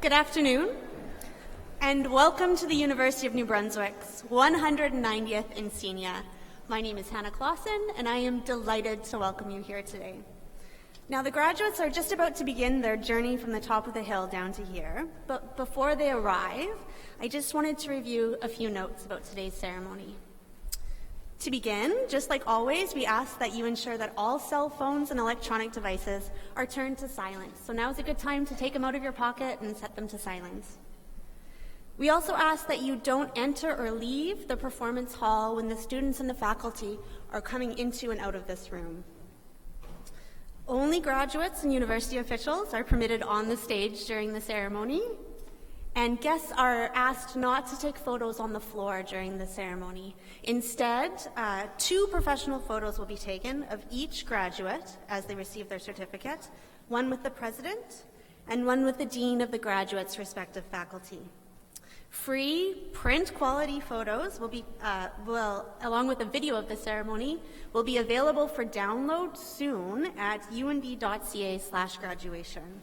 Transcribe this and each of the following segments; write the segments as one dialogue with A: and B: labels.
A: Good afternoon, and welcome to the University of New Brunswick's 190th Encaenia. My name is Hannah Clausen, and I am delighted to welcome you here today. Now, the graduates are just about to begin their journey from the top of the hill down to here, but before they arrive, I just wanted to review a few notes about today's ceremony. To begin, just like always, we ask that you ensure that all cell phones and electronic devices are turned to silence. So now is a good time to take them out of your pocket and set them to silence. We also ask that you don't enter or leave the performance hall when the students and the faculty are coming into and out of this room. Only graduates and university officials are permitted on the stage during the ceremony, and guests are asked not to take photos on the floor during the ceremony. Instead, 2 professional photos will be taken of each graduate as they receive their certificate, one with the president and one with the dean of the graduate's respective faculty. Free print quality photos along with a video of the ceremony, will be available for download soon at unb.ca/graduation.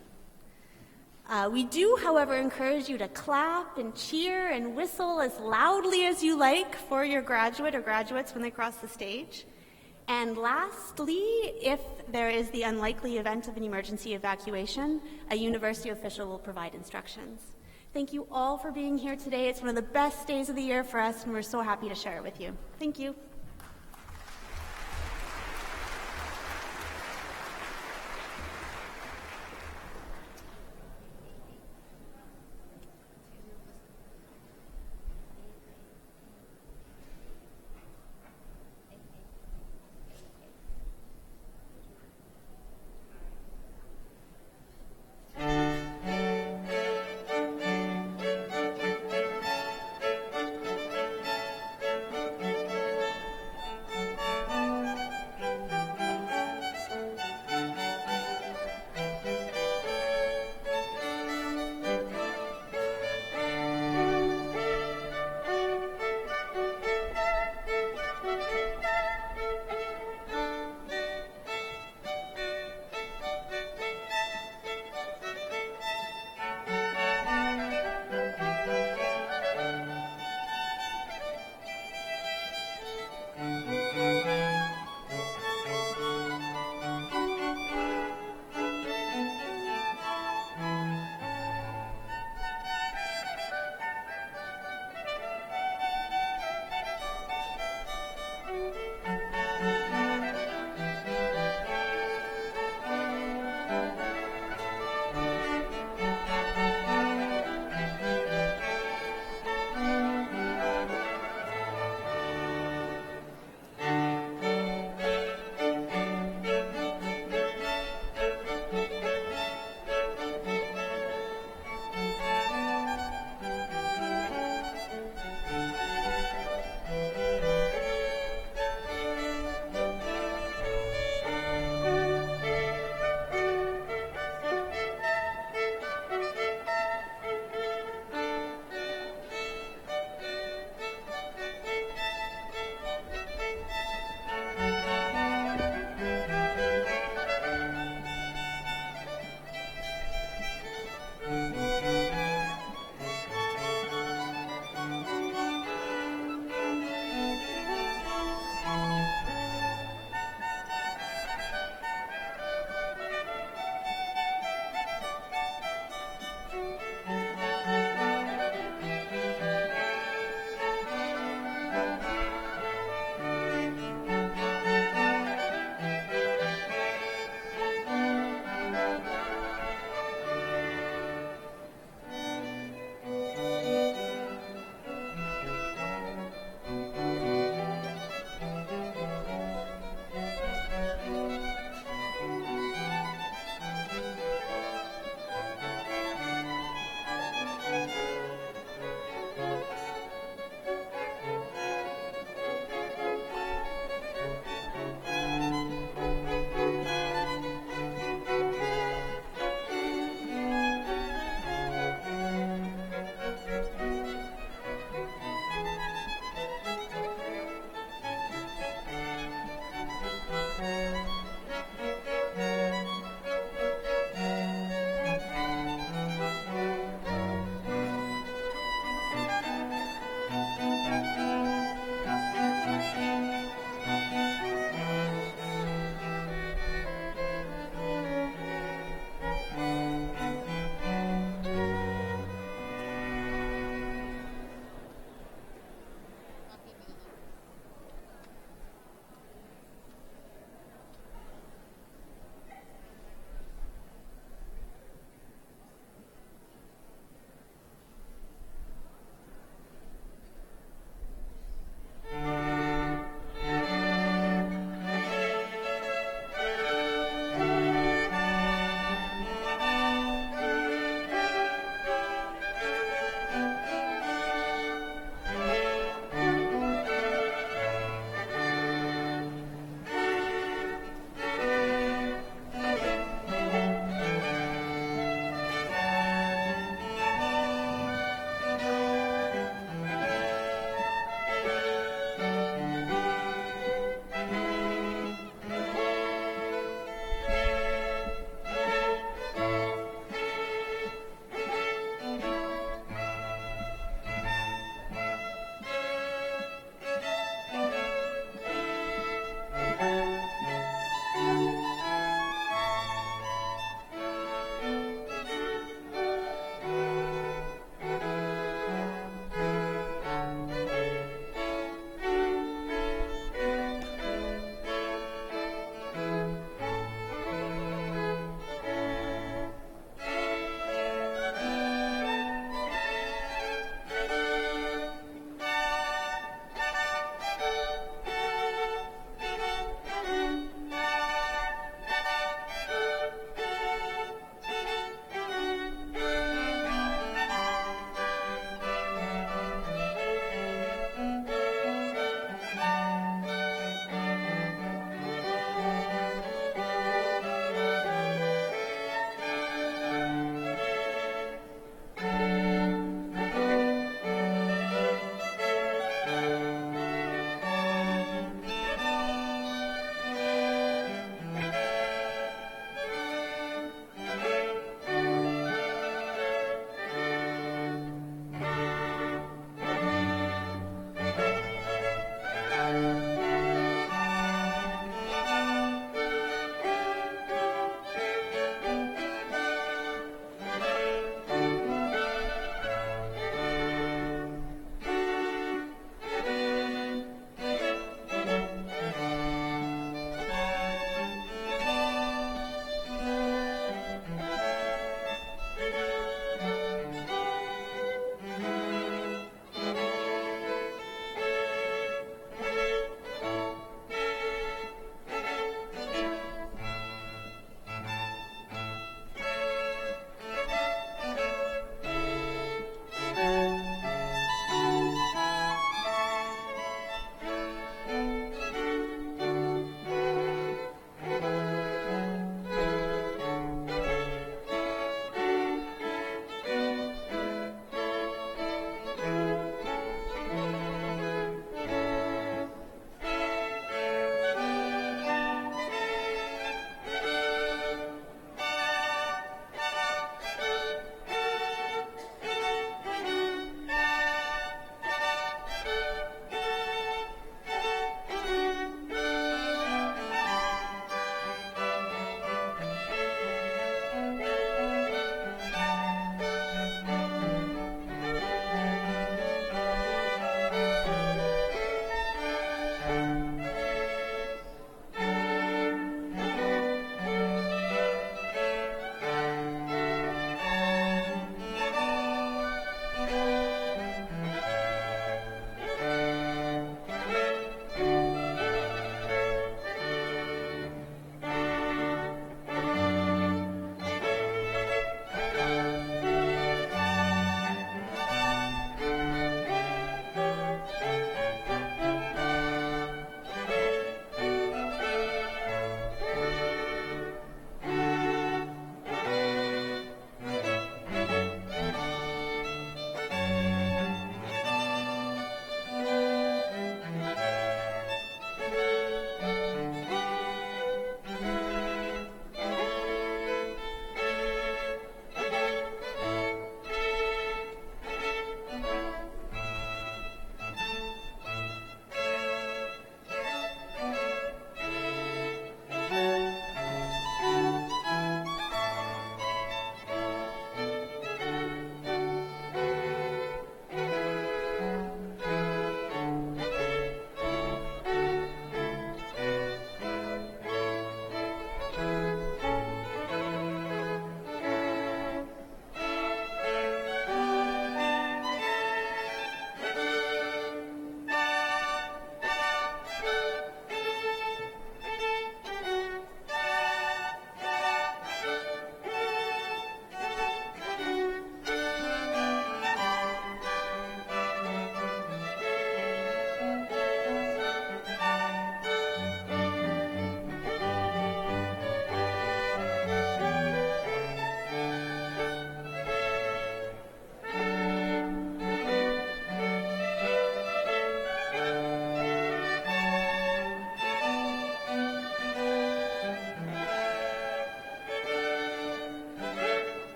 A: We do, however, encourage you to clap and cheer and whistle as loudly as you like for your graduate or graduates when they cross the stage. And lastly, if there is the unlikely event of an emergency evacuation, a university official will provide instructions. Thank you all for being here today. It's one of the best days of the year for us, and we're so happy to share it with you. Thank you.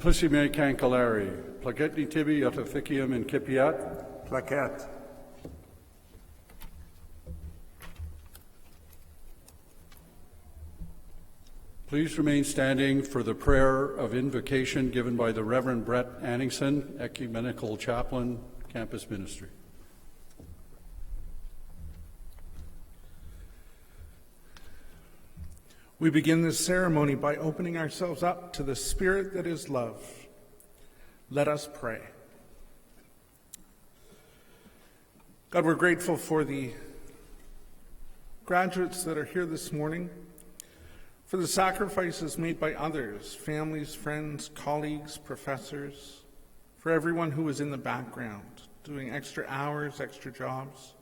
B: Simplissime Cancelari, Plagetni Tibi Otoficium Incipiat.
C: Plaquette.
B: Please remain standing for the prayer of invocation given by the Reverend Brett Anningson, Ecumenical Chaplain, Campus Ministry.
D: We begin this ceremony by opening ourselves up to the Spirit that is love. Let us pray. God, we're grateful for the graduates that are here this morning, for the sacrifices made by others, families, friends, colleagues, professors, for everyone who was in the background, doing extra hours, extra jobs,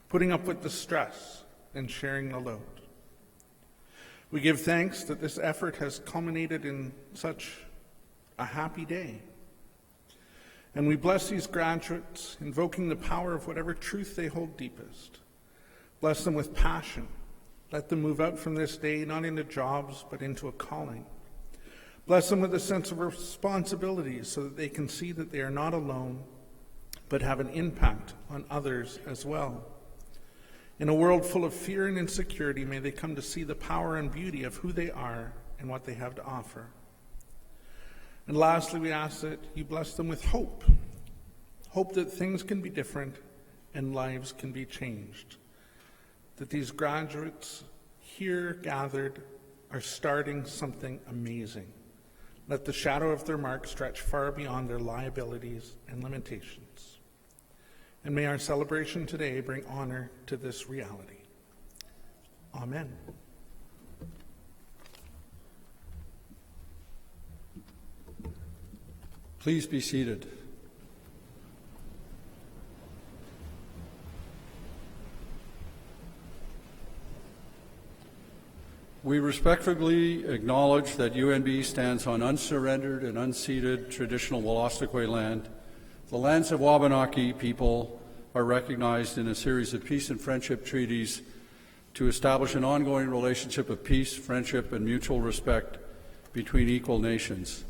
D: putting up with the stress and sharing the load. We give thanks that this effort has culminated in such a happy day. And we bless these graduates, invoking the power of whatever truth they hold deepest. Bless them with passion. Let them move out from this day not into jobs, but into a calling. Bless them with a sense of responsibility so that they can see that they are not alone, but have an impact on others as well. In a world full of fear and insecurity, may they come to see the power and beauty of who they are and what they have to offer. And lastly, we ask that you bless them with hope. Hope that things can be different and lives can be changed. That these graduates here gathered are starting something amazing. Let the shadow of their mark stretch far beyond their liabilities and limitations. And may our celebration today bring honor to this reality. Amen.
B: Please be seated. We respectfully acknowledge that UNB stands on unsurrendered and unceded traditional Wolastoqey land. The lands of Wabanaki people are recognized in a series of peace and friendship treaties to establish an ongoing relationship of peace, friendship, and mutual respect between equal nations.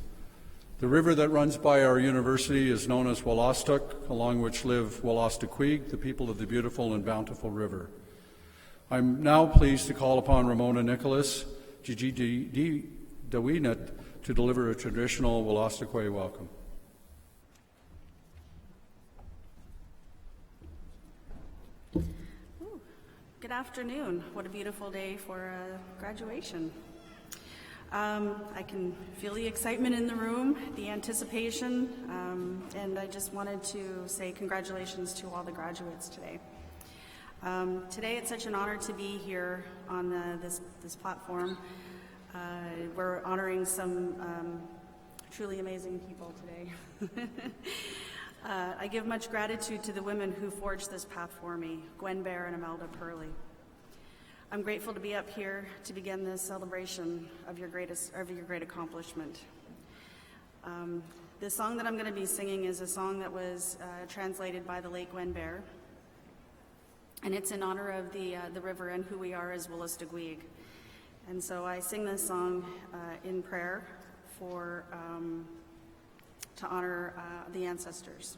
B: The river that runs by our university is known as Wolastoq, along which live Wolastoqey, the people of the beautiful and bountiful river. I'm now pleased to call upon Ramona Nicholas, Gigi Dawinat, to deliver a traditional Wolastoqey welcome.
E: Good afternoon. What a beautiful day for graduation. I can feel the excitement in the room, the anticipation, and I just wanted to say congratulations to all the graduates today. Today it's such an honor to be here on this platform. We're honoring some truly amazing people today. I give much gratitude to the women who forged this path for me, Gwen Bear and Imelda Purley. I'm grateful to be up here to begin this celebration of your great accomplishment. The song that I'm going to be singing is a song that was translated by the late Gwen Bear, and it's in honor of the river and who we are as Wolastoqey. And so I sing this song in prayer to honor the ancestors.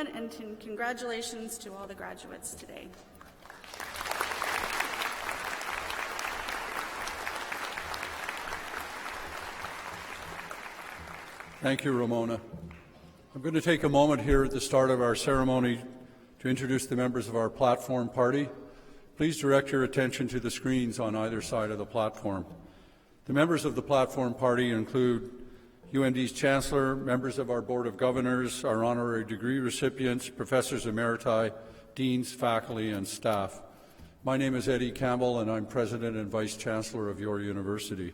E: everyone, and congratulations to all the graduates today.
B: Thank you, Ramona. I'm going to take a moment here at the start of our ceremony to introduce the members of our platform party. Please direct your attention to the screens on either side of the platform. The members of the platform party include UNB's Chancellor, members of our Board of Governors, our honorary degree recipients, professors emeriti, deans, faculty, and staff. My name is Eddie Campbell, and I'm President and Vice Chancellor of your university.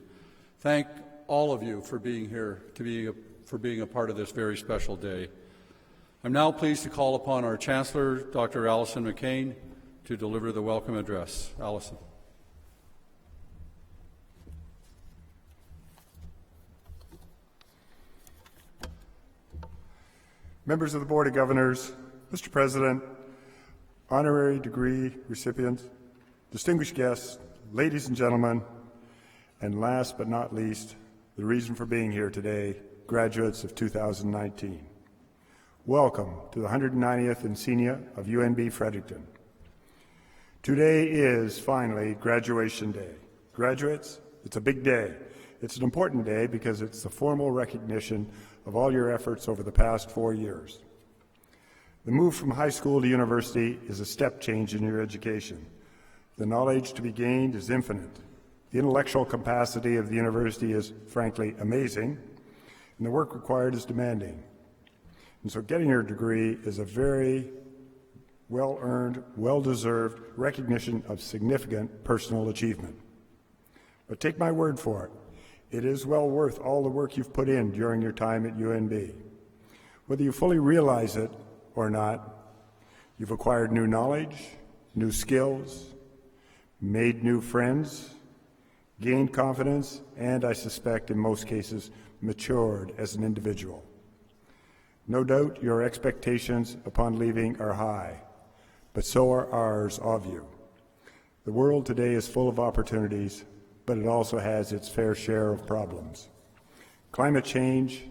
B: Thank all of you for being here, for being a part of this very special day. I'm now pleased to call upon our Chancellor, Dr. Alison McCain, to deliver the welcome address. Alison.
C: Members of the Board of Governors, Mr. President, honorary degree recipients, distinguished guests, ladies and gentlemen, and last but not least, the reason for being here today, graduates of 2019. Welcome to the 190th Encaenia of UNB Fredericton. Today is finally graduation day. Graduates, it's a big day. It's an important day because it's the formal recognition of all your efforts over the past 4 years. The move from high school to university is a step change in your education. The knowledge to be gained is infinite. The intellectual capacity of the university is, frankly, amazing, and the work required is demanding. And so getting your degree is a very well-earned, well-deserved recognition of significant personal achievement. But take my word for it, it is well worth all the work you've put in during your time at UNB. Whether you fully realize it or not, you've acquired new knowledge, new skills, made new friends, gained confidence, and I suspect in most cases matured as an individual. No doubt your expectations upon leaving are high, but so are ours of you. The world today is full of opportunities, but it also has its fair share of problems. Climate change,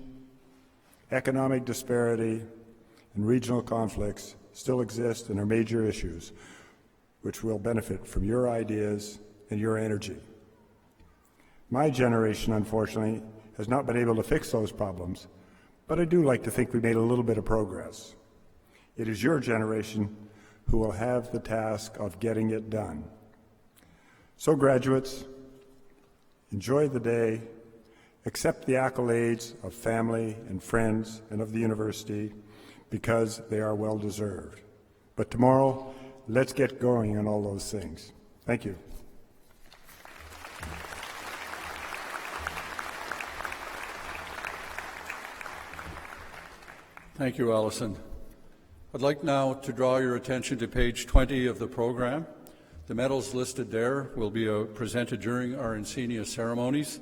C: economic disparity, and regional conflicts still exist and are major issues which will benefit from your ideas and your energy. My generation, unfortunately, has not been able to fix those problems, but I do like to think we made a little bit of progress. It is your generation who will have the task of getting it done. So graduates, enjoy the day, accept the accolades of family and friends and of the university because they are well deserved. But tomorrow, let's get going on all those things. Thank you.
B: Thank you, Alison. I'd like now to draw your attention to page 20 of the program. The medals listed there will be presented during our Encaenia ceremonies.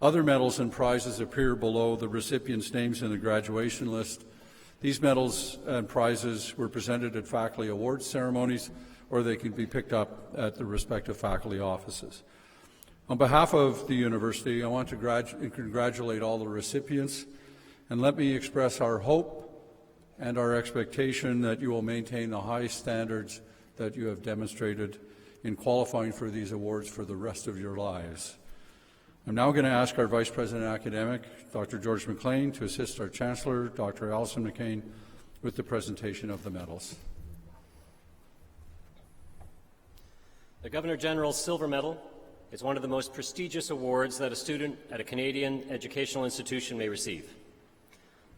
B: Other medals and prizes appear below the recipients' names in the graduation list. These medals and prizes were presented at faculty awards ceremonies, or they can be picked up at the respective faculty offices. On behalf of the university, I want to congratulate all the recipients, and let me express our hope and our expectation that you will maintain the high standards that you have demonstrated in qualifying for these awards for the rest of your lives. I'm now going to ask our Vice President Academic, Dr. George McLean, to assist our Chancellor, Dr. Alison McCain, with the presentation of the medals.
F: The Governor-General's Silver Medal is one of the most prestigious awards that a student at a Canadian educational institution may receive.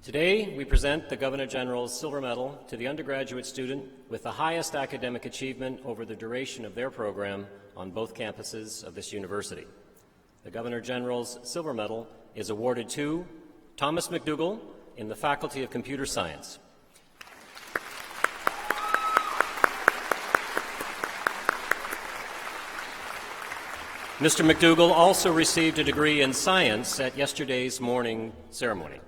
F: Today, we present the Governor-General's Silver Medal to the undergraduate student with the highest academic achievement over the duration of their program on both campuses of this university. The Governor-General's Silver Medal is awarded to Thomas McDougall in the Faculty of Computer Science. Mr. McDougall also received a degree in science at yesterday's morning ceremony.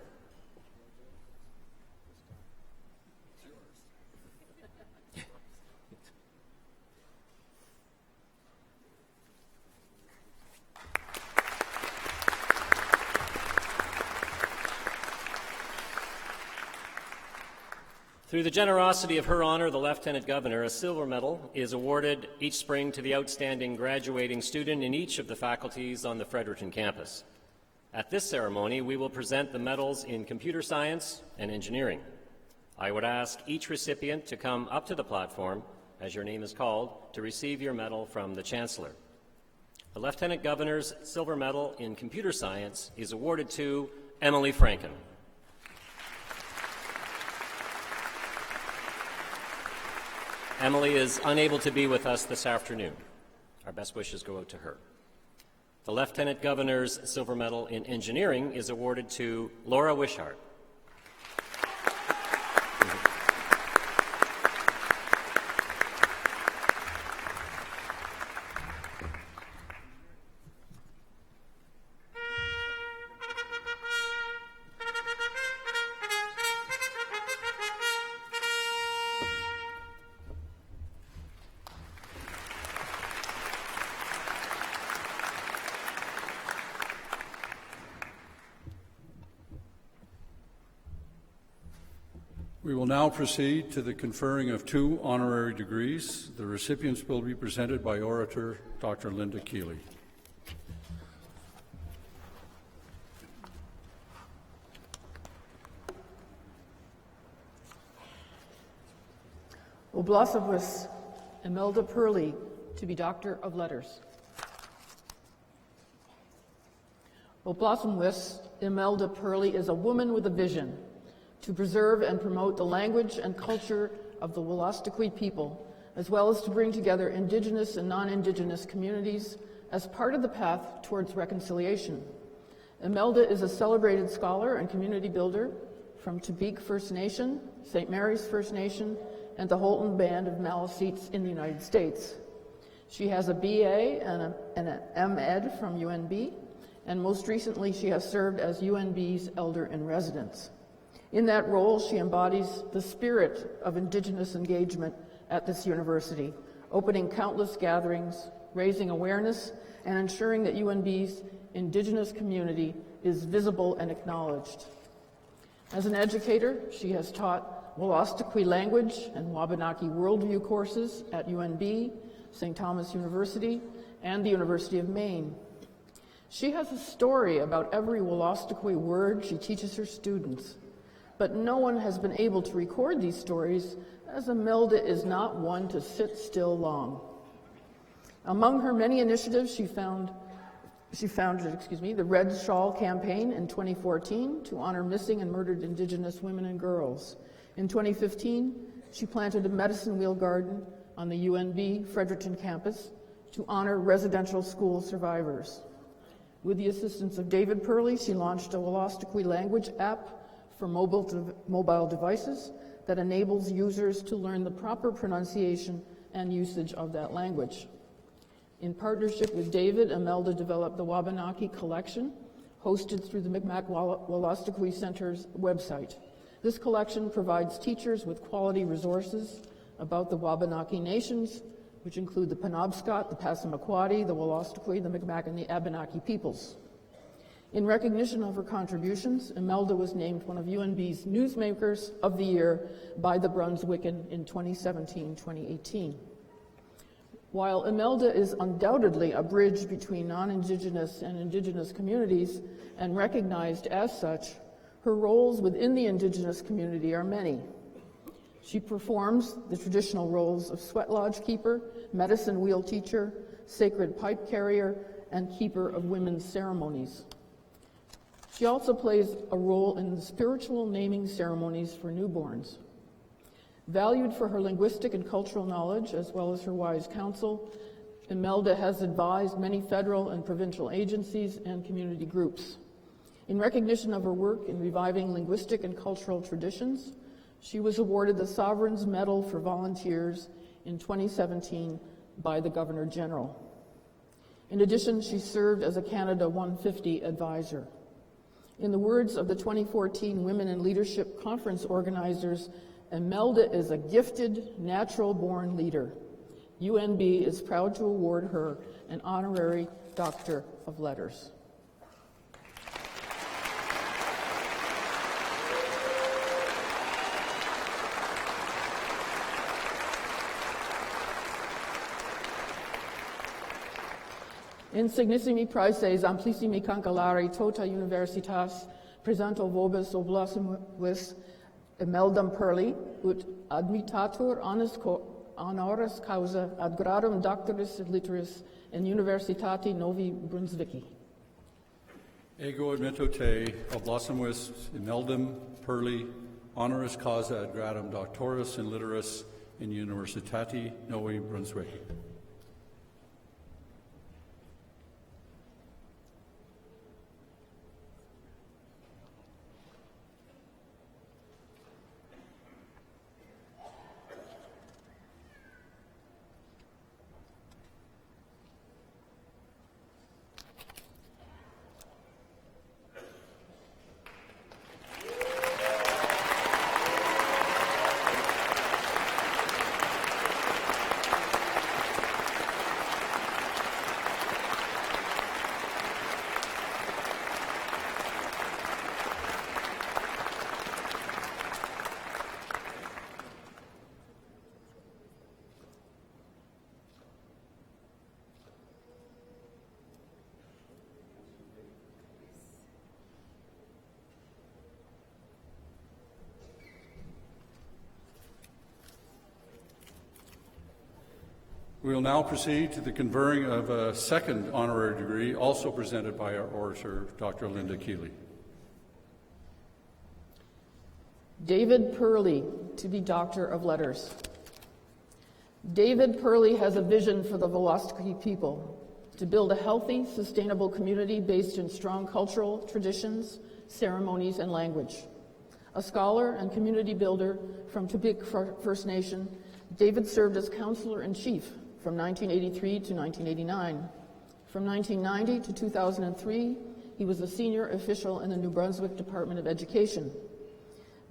F: Through the generosity of Her Honor, the Lieutenant Governor, a silver medal is awarded each spring to the outstanding graduating student in each of the faculties on the Fredericton campus. At this ceremony, we will present the medals in computer science and engineering. I would ask each recipient to come up to the platform, as your name is called, to receive your medal from the Chancellor. The Lieutenant Governor's silver medal in computer science is awarded to Emily Franken. Emily is unable to be with us this afternoon. Our best wishes go out to her. The Lieutenant Governor's silver medal in engineering is awarded to Laura Wishart.
B: We will now proceed to the conferring of 2 honorary degrees. The recipients will be presented by orator Dr. Linda Keeley.
G: Oblosowis Imelda Purley to be Doctor of Letters. Oblosowis Imelda Purley is a woman with a vision to preserve and promote the language and culture of the Wolastoqey people, as well as to bring together Indigenous and non-Indigenous communities as part of the path towards reconciliation. Imelda is a celebrated scholar and community builder from Tupik First Nation, St. Mary's First Nation, and the Holton Band of Maliseets in the United States. She has a BA and an M.Ed from UNB, and most recently she has served as UNB's Elder in Residence. In that role, she embodies the spirit of Indigenous engagement at this university, opening countless gatherings, raising awareness, and ensuring that UNB's Indigenous community is visible and acknowledged. As an educator, she has taught Wolastoqey language and Wabanaki worldview courses at UNB, St. Thomas University, and the University of Maine. She has a story about every Wolastoqey word she teaches her students, but no one has been able to record these stories, as Imelda is not one to sit still long. Among her many initiatives, she founded the Red Shawl Campaign in 2014 to honor missing and murdered Indigenous women and girls. In 2015, she planted a medicine wheel garden on the UNB Fredericton campus to honor residential school survivors. With the assistance of David Purley, she launched a Wolastoqey language app for mobile devices that enables users to learn the proper pronunciation and usage of that language. In partnership with David, Imelda developed the Wabanaki Collection, hosted through the Mi'kmaq Wolastoqey Center's website. This collection provides teachers with quality resources about the Wabanaki nations, which include the Penobscot, the Passamaquoddy, the Wolastoqey, the Mi'kmaq, and the Abenaki peoples. In recognition of her contributions, Imelda was named one of UNB's Newsmakers of the Year by the Brunswickan in 2017-2018. While Imelda is undoubtedly a bridge between non-Indigenous and Indigenous communities and recognized as such, her roles within the Indigenous community are many. She performs the traditional roles of sweat lodge keeper, medicine wheel teacher, sacred pipe carrier, and keeper of women's ceremonies. She also plays a role in the spiritual naming ceremonies for newborns. Valued for her linguistic and cultural knowledge, as well as her wise counsel, Imelda has advised many federal and provincial agencies and community groups. In recognition of her work in reviving linguistic and cultural traditions, she was awarded the Sovereign's Medal for Volunteers in 2017 by the Governor General. In addition, she served as a Canada 150 advisor. In the words of the 2014 Women in Leadership Conference organizers, Imelda is a gifted, natural-born leader. UNB is proud to award her an honorary Doctor of Letters. Insignissimi praeses amplissimi cancellari tota universitas presento vobis oblacimus emeldam perli ut admitatur honoris causa ad gradum doctoris et litteris in Universitati Novi Brunswicki.
B: Ego admitto te oblacimus emeldam perli honoris causa ad gradum doctoris in litteris in Universitati Novi Brunswick. We will now proceed to the conferring of a second honorary degree, also presented by our orator, Dr. Linda Keeley.
G: David Purley, to be Doctor of Letters. David Purley has a vision for the Valedictory people, to build a healthy, sustainable community based in strong cultural traditions, ceremonies, and language. A scholar and community builder from Tupik First Nation, David served as Counselor-in-Chief from 1983 to 1989. From 1990 to 2003, he was a senior official in the New Brunswick Department of Education.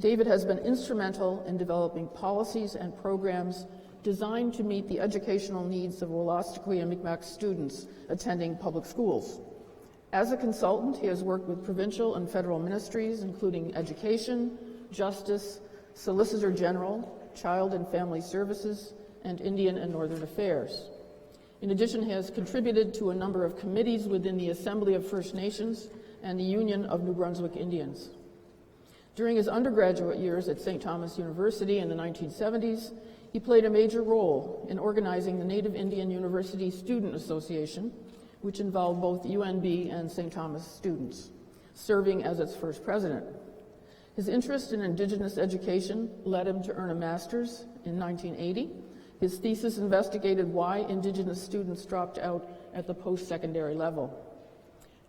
G: David has been instrumental in developing policies and programs designed to meet the educational needs of Wolastoqey and Mi'kmaq students attending public schools. As a consultant, he has worked with provincial and federal ministries, including Education, Justice, Solicitor General, Child and Family Services, and Indian and Northern Affairs. In addition, he has contributed to a number of committees within the Assembly of First Nations and the Union of New Brunswick Indians. During his undergraduate years at St. Thomas University in the 1970s, he played a major role in organizing the Native Indian University Student Association, which involved both UNB and St. Thomas students, serving as its first president. His interest in Indigenous education led him to earn a master's in 1980. His thesis investigated why Indigenous students dropped out at the post-secondary level.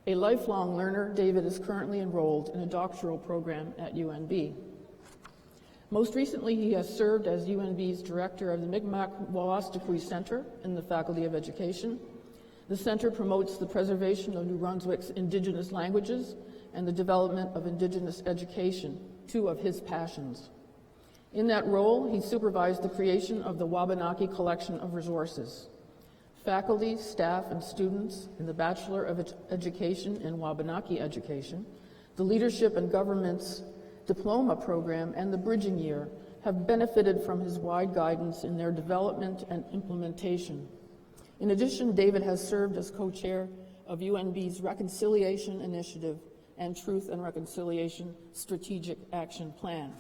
G: A lifelong learner, David is currently enrolled in a doctoral program at UNB. Most recently, he has served as UNB's director of the Mi'kmaq Wolastoqey Center in the Faculty of Education. The center promotes the preservation of New Brunswick's Indigenous languages and the development of Indigenous education, two of his passions. In that role, he supervised the creation of the Wabanaki Collection of Resources. Faculty, staff, and students in the Bachelor of Education in Wabanaki Education, the Leadership and Government's Diploma Program, and the Bridging Year have benefited from his wide guidance in their development and implementation. In addition, David has served as co-chair of UNB's Reconciliation Initiative and Truth and Reconciliation Strategic Action Plan.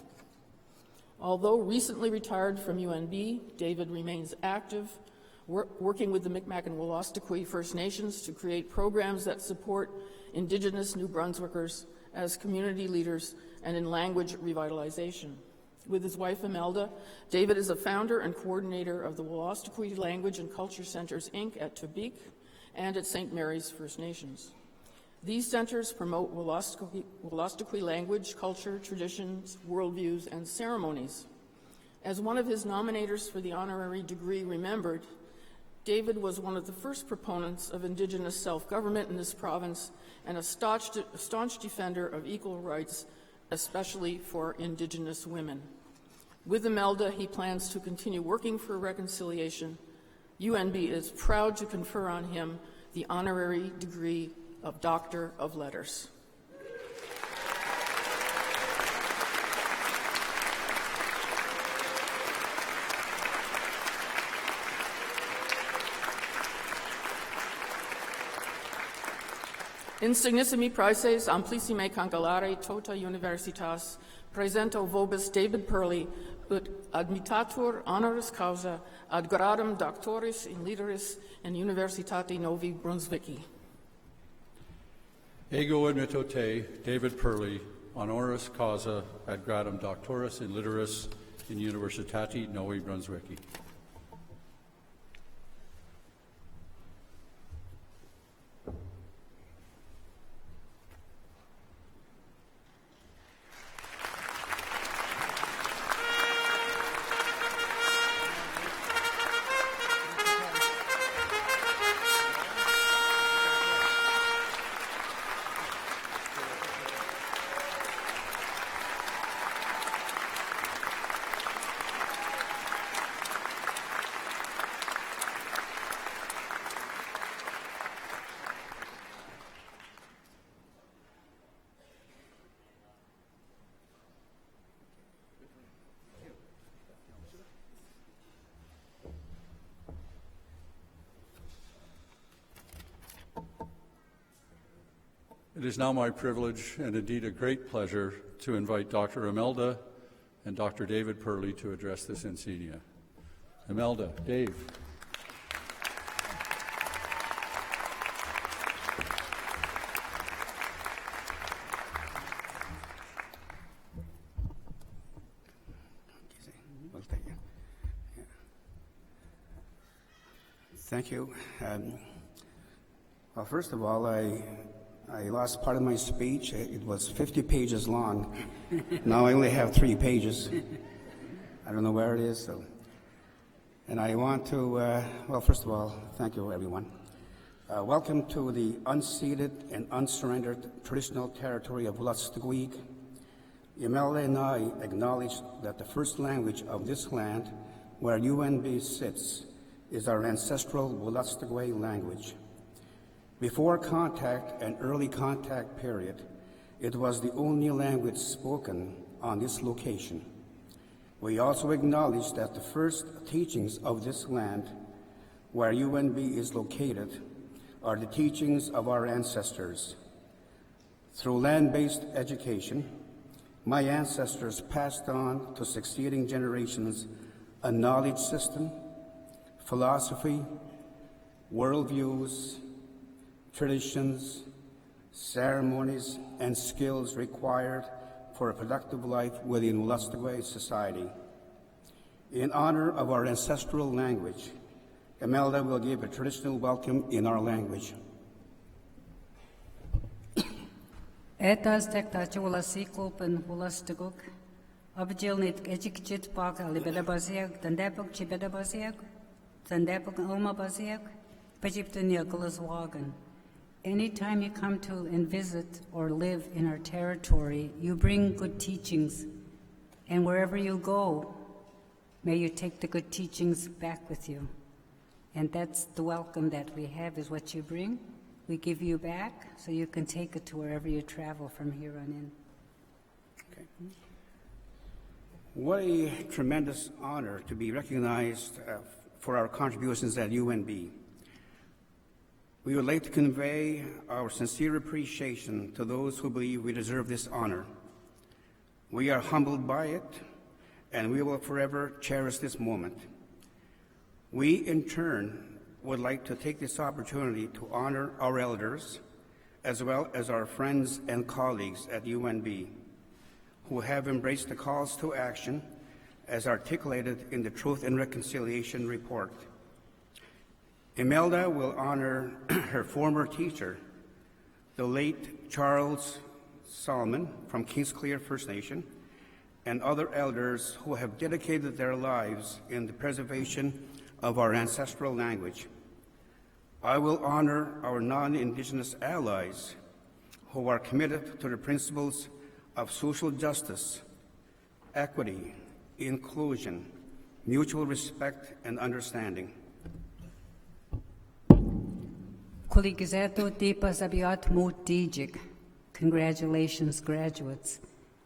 G: Although recently retired from UNB, David remains active, working with the Mi'kmaq and Wolastoqey First Nations to create programs that support Indigenous New Brunswickers as community leaders and in language revitalization. With his wife Imelda, David is a founder and coordinator of the Wolastoqey Language and Culture Centers, Inc. at Tupik and at St. Mary's First Nations. These centers promote Wolastoqey language, culture, traditions, worldviews, and ceremonies. As one of his nominators for the honorary degree remembered, David was one of the first proponents of Indigenous self-government in this province and a staunch defender of equal rights, especially for Indigenous women. With Imelda, he plans to continue working for reconciliation. UNB is proud to confer on him the honorary degree of Doctor of Letters. Insignissimi praeses amplissime cancelare tota universitas presento vobis David Purley ut admitatur honoris causa ad gradum doctoris in litteris in Universitate Novi Brunswicki.
B: Ego admitto te, David Purley, honoris causa ad gradum doctoris in litteris in Universitate Novi Brunswicki. It is now my privilege and indeed a great pleasure to invite Dr. Imelda and Dr. David Purley to address this Encaenia. Imelda, Dave.
H: Thank you. Well, first of all, I lost part of my speech. It was 50 pages long. Now I only have 3 pages. I don't know where it is. So. And I want to, well, first of all, thank you, everyone. Welcome to the unceded and unsurrendered traditional territory of Valedictory. Imelda and I acknowledge that the first language of this land, where UNB sits, is our ancestral Valedictory language. Before contact and early contact period, it was the only language spoken on this location. We also acknowledge that the first teachings of this land, where UNB is located, are the teachings of our ancestors. Through land-based education, my ancestors passed on to succeeding generations a knowledge system, philosophy, worldviews, traditions, ceremonies, and skills required for a productive life within Valedictory society. In honor of our ancestral language, Imelda will give a traditional welcome in our language.
I: Etas tektachulas ikopen Valedictory, abjilnit ejikchit pak alibedabasiak, tandapok chibedabasiak, tandapok omabasiak, pajiptaniakulaswagan. Anytime you come to and visit or live in our territory, you bring good teachings. And wherever you go, may you take the good teachings back with you. And that's the welcome that we have, is what you bring. We give you back so you can take it to wherever you travel from here on in.
H: Okay. What a tremendous honor to be recognized for our contributions at UNB. We would like to convey our sincere appreciation to those who believe we deserve this honor. We are humbled by it, and we will forever cherish this moment. We, in turn, would like to take this opportunity to honor our elders, as well as our friends and colleagues at UNB, who have embraced the calls to action as articulated in the Truth and Reconciliation Report. Imelda will honor her former teacher, the late Charles Solomon from Kingsclear First Nation, and other elders who have dedicated their lives in the preservation of our ancestral language. I will honor our non-Indigenous allies who are committed to the principles of social justice, equity, inclusion, mutual respect, and understanding.
I: Congratulations, graduates.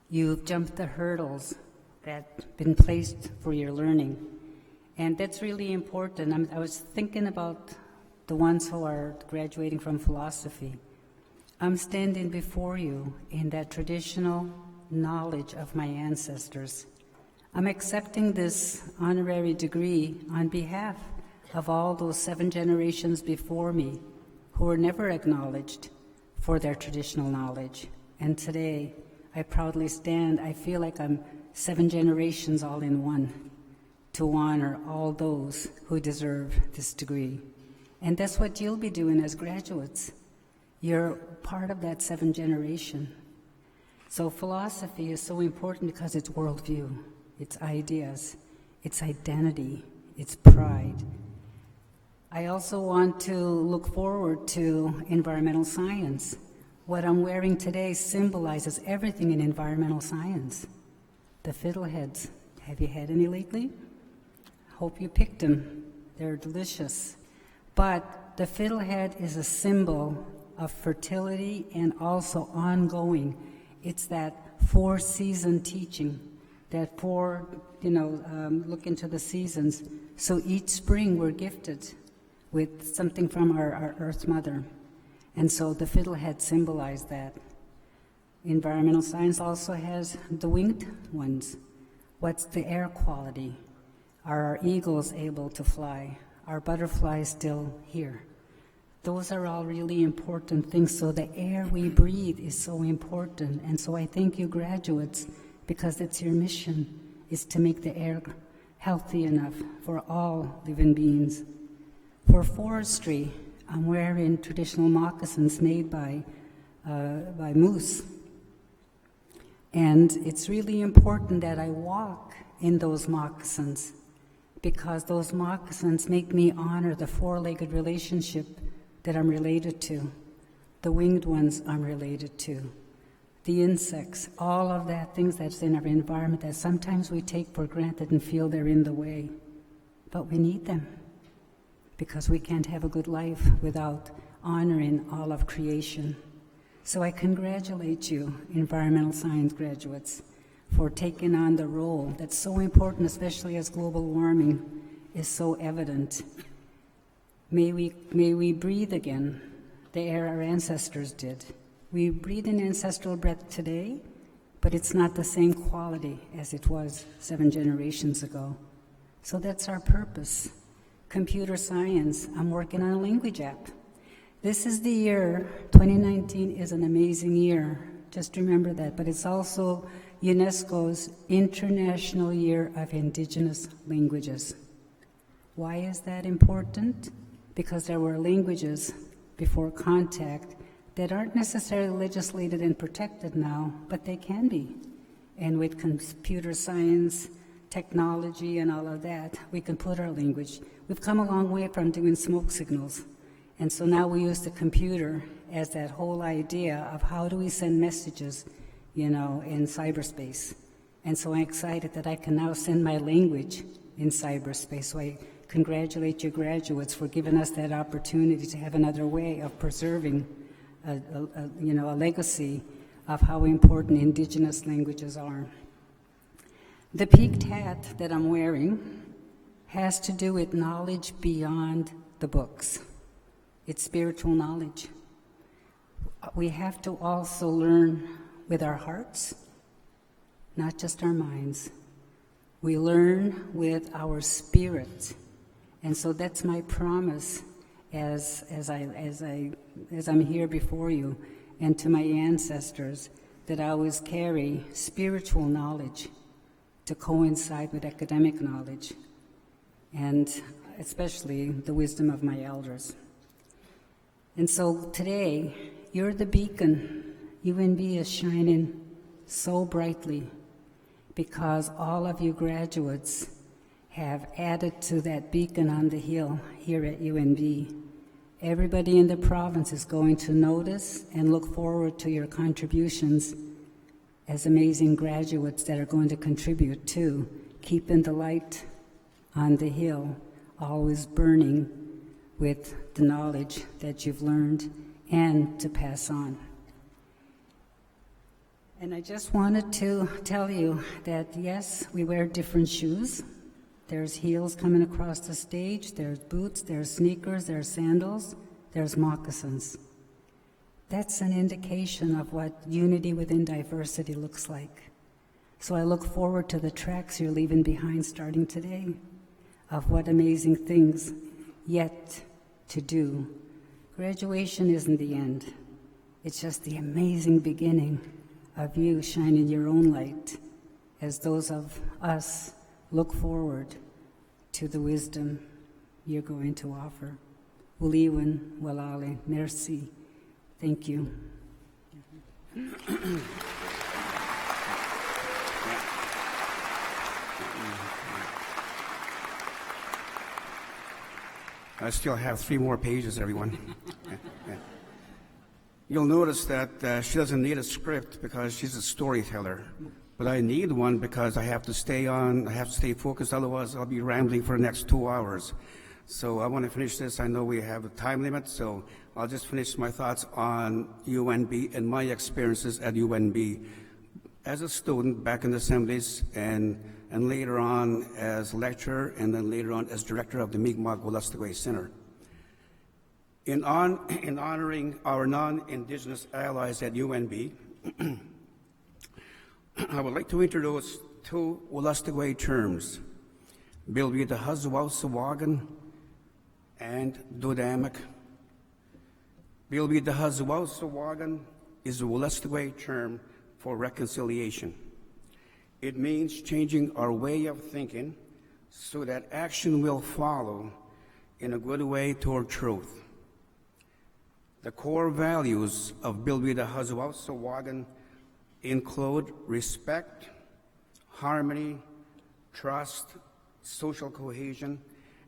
I: You've jumped the hurdles that have been placed for your learning. And that's really important. I was thinking about the ones who are graduating from philosophy. I'm standing before you in that traditional knowledge of my ancestors. I'm accepting this honorary degree on behalf of all those 7 generations before me who were never acknowledged for their traditional knowledge. And today, I proudly stand, I feel like I'm 7 generations all in one to honor all those who deserve this degree. And that's what you'll be doing as graduates. You're part of that 7 generation. So philosophy is so important because it's worldview, it's ideas, it's identity, it's pride. I also want to look forward to environmental science. What I'm wearing today symbolizes everything in environmental science. The fiddleheads, have you had any lately? Hope you picked them. They're delicious. But the fiddlehead is a symbol of fertility and also ongoing. It's that 4-season teaching, that look into the seasons. So each spring we're gifted with something from our Earth Mother. And so the fiddlehead symbolized that. Environmental science also has the winged ones. What's the air quality? Are our eagles able to fly? Are butterflies still here? Those are all really important things. So the air we breathe is so important. And so I thank you, graduates, because it's your mission, is to make the air healthy enough for all living beings. For forestry, I'm wearing traditional moccasins made by moose. And it's really important that I walk in those moccasins, because those moccasins make me honor the 4-legged relationship that I'm related to, the winged ones I'm related to, the insects, all of that, things that's in our environment that sometimes we take for granted and feel they're in the way. But we need them, because we can't have a good life without honoring all of creation. So I congratulate you, environmental science graduates, for taking on the role that's so important, especially as global warming is so evident. May we breathe again the air our ancestors did. We breathe in ancestral breath today, but it's not the same quality as it was 7 generations ago. So that's our purpose. Computer science, I'm working on a language app. This is the year, 2019 is an amazing year, just remember that, but it's also UNESCO's International Year of Indigenous Languages. Why is that important? Because there were languages before contact that aren't necessarily legislated and protected now, but they can be. And with computer science, technology, and all of that, we can put our language. We've come a long way from doing smoke signals. And so now we use the computer as that whole idea of how do we send messages, in cyberspace. And so I'm excited that I can now send my language in cyberspace. So I congratulate you graduates for giving us that opportunity to have another way of preserving a legacy of how important indigenous languages are. The peaked hat that I'm wearing has to do with knowledge beyond the books. It's spiritual knowledge. We have to also learn with our hearts, not just our minds. We learn with our spirit. And so that's my promise as I'm here before you and to my ancestors, that I always carry spiritual knowledge to coincide with academic knowledge, and especially the wisdom of my elders. And so today, you're the beacon. UNB is shining so brightly because all of you graduates have added to that beacon on the hill here at UNB. Everybody in the province is going to notice and look forward to your contributions as amazing graduates that are going to contribute to keeping the light on the hill always burning with the knowledge that you've learned and to pass on. And I just wanted to tell you that, yes, we wear different shoes. There's heels coming across the stage, there's boots, there's sneakers, there's sandals, there's moccasins. That's an indication of what unity within diversity looks like. So I look forward to the tracks you're leaving behind starting today, of what amazing things yet to do. Graduation isn't the end. It's just the amazing beginning of you shining your own light as those of us look forward to the wisdom you're going to offer. Uliwan walale, merci. Thank you.
H: I still have 3 more pages, everyone. You'll notice that she doesn't need a script because she's a storyteller. But I need one because I have to stay focused, otherwise I'll be rambling for the next 2 hours. So I want to finish this. I know we have a time limit, so I'll just finish my thoughts on UNB and my experiences at UNB as a student back in the assemblies and later on as lecturer and then later on as director of the Mi'kmaq-Wolastoqey Center. In honoring our non-Indigenous allies at UNB, I would like to introduce 2 Wolastoqey terms, Bilbida Hazuwaw-Sawagan and Dudamak. Bilbida Hazuwaw-Sawagan is a Wolastoqey term for reconciliation. It means changing our way of thinking so that action will follow in a good way toward truth. The core values of Bilbida Hazuwaw-Sawagan include respect, harmony, trust, social cohesion,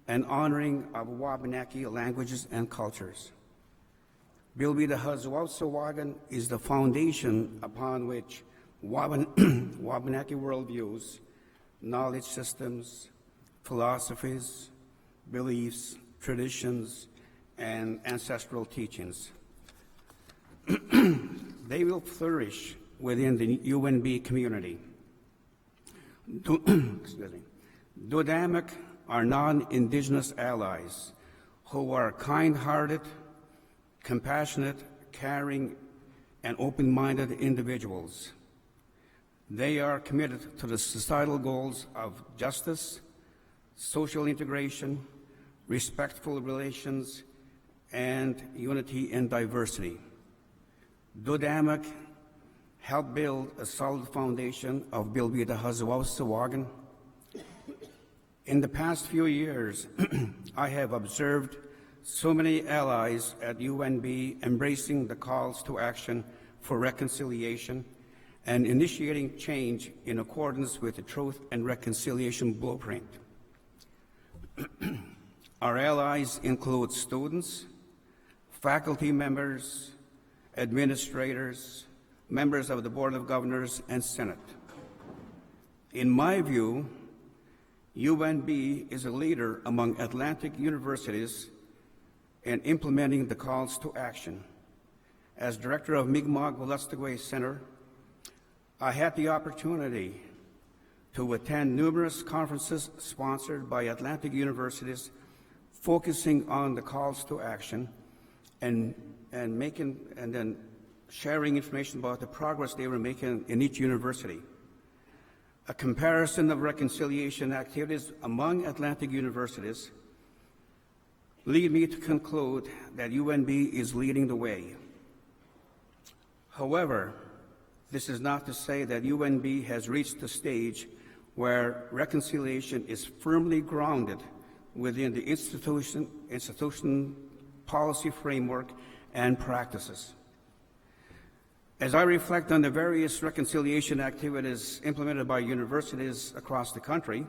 H: and honoring of Wabanaki languages and cultures. Bilbida Hazuwaw-Sawagan is the foundation upon which Wabanaki worldviews, knowledge systems, philosophies, beliefs, traditions, and ancestral teachings. They will flourish within the UNB community. Dudamak are non-Indigenous allies who are kind-hearted, compassionate, caring, and open-minded individuals. They are committed to the societal goals of justice, social integration, respectful relations, and unity in diversity. Dudamak helped build a solid foundation of Bilbida Hazuwaw-Sawagan. In the past few years, I have observed so many allies at UNB embracing the calls to action for reconciliation and initiating change in accordance with the Truth and Reconciliation Blueprint. Our allies include students, faculty members, administrators, members of the Board of Governors, and Senate. In my view, UNB is a leader among Atlantic universities in implementing the calls to action. As director of Mi'kmaq-Wolastoqey Center, I had the opportunity to attend numerous conferences sponsored by Atlantic universities focusing on the calls to action and then sharing information about the progress they were making in each university. A comparison of reconciliation activities among Atlantic universities lead me to conclude that UNB is leading the way. However, this is not to say that UNB has reached the stage where reconciliation is firmly grounded within the institution policy framework and practices. As I reflect on the various reconciliation activities implemented by universities across the country,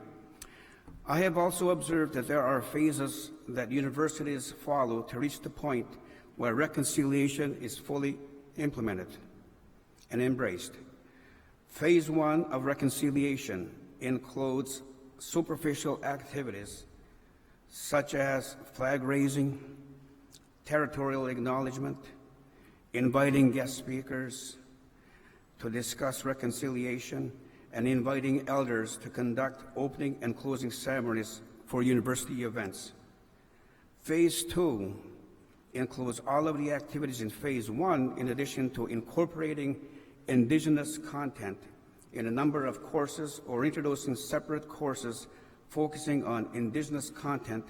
H: I have also observed that there are phases that universities follow to reach the point where reconciliation is fully implemented and embraced. Phase 1 of reconciliation includes superficial activities such as flag raising, territorial acknowledgement, inviting guest speakers to discuss reconciliation, and inviting elders to conduct opening and closing ceremonies for university events. Phase 2 includes all of the activities in Phase 1 in addition to incorporating Indigenous content in a number of courses or introducing separate courses focusing on Indigenous content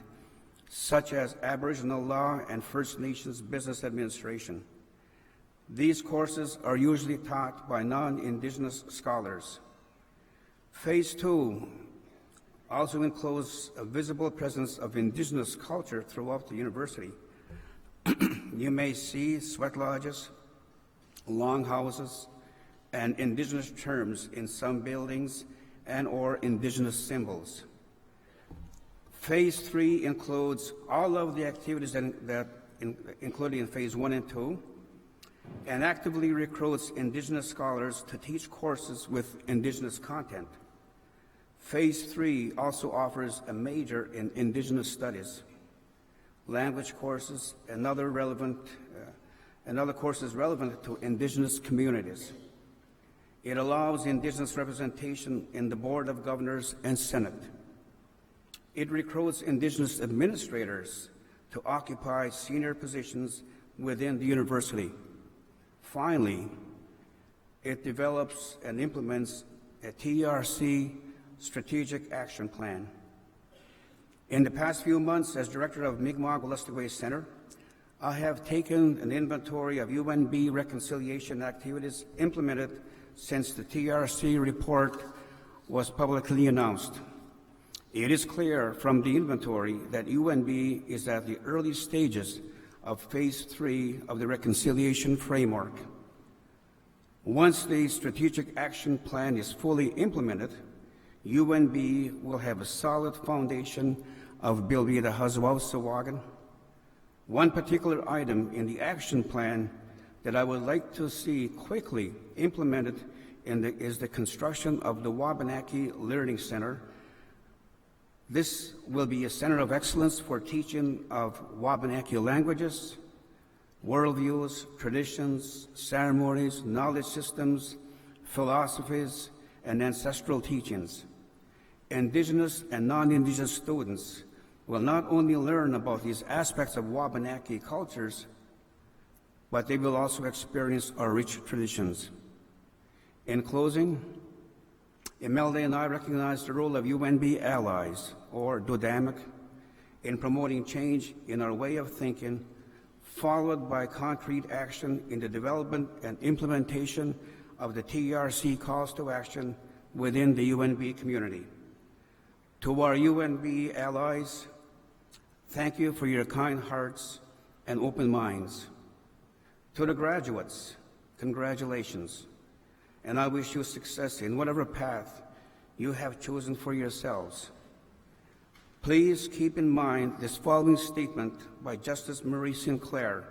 H: such as Aboriginal law and First Nations business administration. These courses are usually taught by non-Indigenous scholars. Phase 2 also includes a visible presence of Indigenous culture throughout the university. You may see sweat lodges, longhouses, and Indigenous terms in some buildings and or Indigenous symbols. Phase 3 includes all of the activities included in Phase 1 and 2, and actively recruits Indigenous scholars to teach courses with Indigenous content. Phase 3 also offers a major in Indigenous studies, language courses, and other courses relevant to Indigenous communities. It allows Indigenous representation in the Board of Governors and Senate. It recruits Indigenous administrators to occupy senior positions within the university. Finally, it develops and implements a TRC strategic action plan. In the past few months, as director of Mi'kmaq-Wolastoqey Center, I have taken an inventory of UNB reconciliation activities implemented since the TRC report was publicly announced. It is clear from the inventory that UNB is at the early stages of Phase 3 of the reconciliation framework. Once the strategic action plan is fully implemented, UNB will have a solid foundation of Bilbida Hazwawasawagan. One particular item in the action plan that I would like to see quickly implemented is the construction of the Wabanaki Learning Center. This will be a center of excellence for teaching of Wabanaki languages, worldviews, traditions, ceremonies, knowledge systems, philosophies, and ancestral teachings. Indigenous and non-Indigenous students will not only learn about these aspects of Wabanaki cultures, but they will also experience our rich traditions. In closing, Imelda and I recognize the role of UNB allies, or DODAMIC, in promoting change in our way of thinking, followed by concrete action in the development and implementation of the TRC calls to action within the UNB community. To our UNB allies, thank you for your kind hearts and open minds. To the graduates, congratulations, and I wish you success in whatever path you have chosen for yourselves. Please keep in mind this following statement by Justice Marie Sinclair.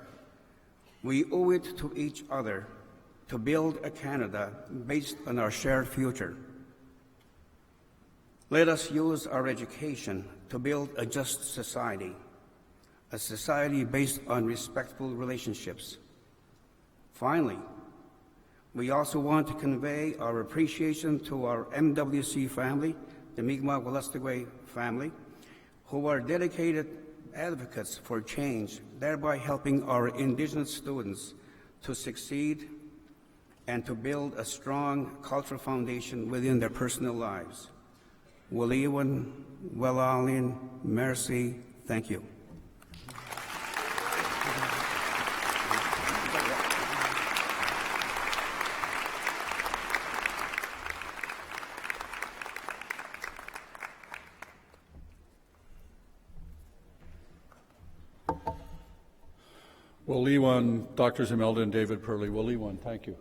H: We owe it to each other to build a Canada based on our shared future. Let us use our education to build a just society, a society based on respectful relationships. Finally, we also want to convey our appreciation to our MWC family, the Mi'kmaq-Wolastoqey family, who are dedicated advocates for change, thereby helping our Indigenous students to succeed and to build a strong cultural foundation within their personal lives. Waliwan, Walalin, merci, thank you.
B: Waliwan, Drs. Imelda and David Purley. Waliwan, thank you.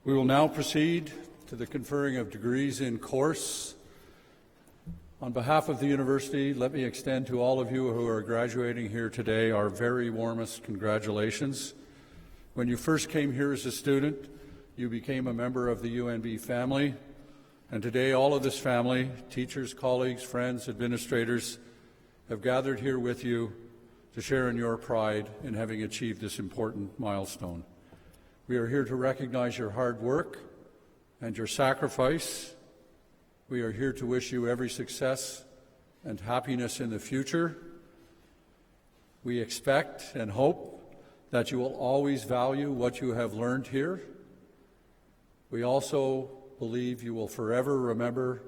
B: We will now proceed to the conferring of degrees in course. On behalf of the university, let me extend to all of you who are graduating here today our very warmest congratulations. When you first came here as a student, you became a member of the UNB family, and today all of this family, teachers, colleagues, friends, administrators, have gathered here with you to share in your pride in having achieved this important milestone. We are here to recognize your hard work and your sacrifice. We are here to wish you every success and happiness in the future. We expect and hope that you will always value what you have learned here. We also believe you will forever remember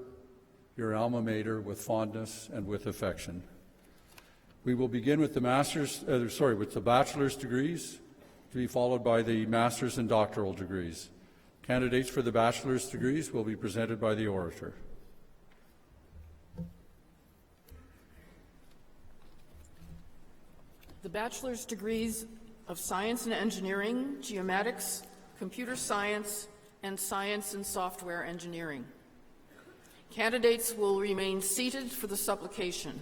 B: your alma mater with fondness and with affection. We will begin with the bachelor's degrees, to be followed by the master's and doctoral degrees. Candidates for the bachelor's degrees will be presented by the orator.
G: The bachelor's degrees of Science and Engineering, Geomatics, Computer Science, and Science and Software Engineering. Candidates will remain seated for the supplication.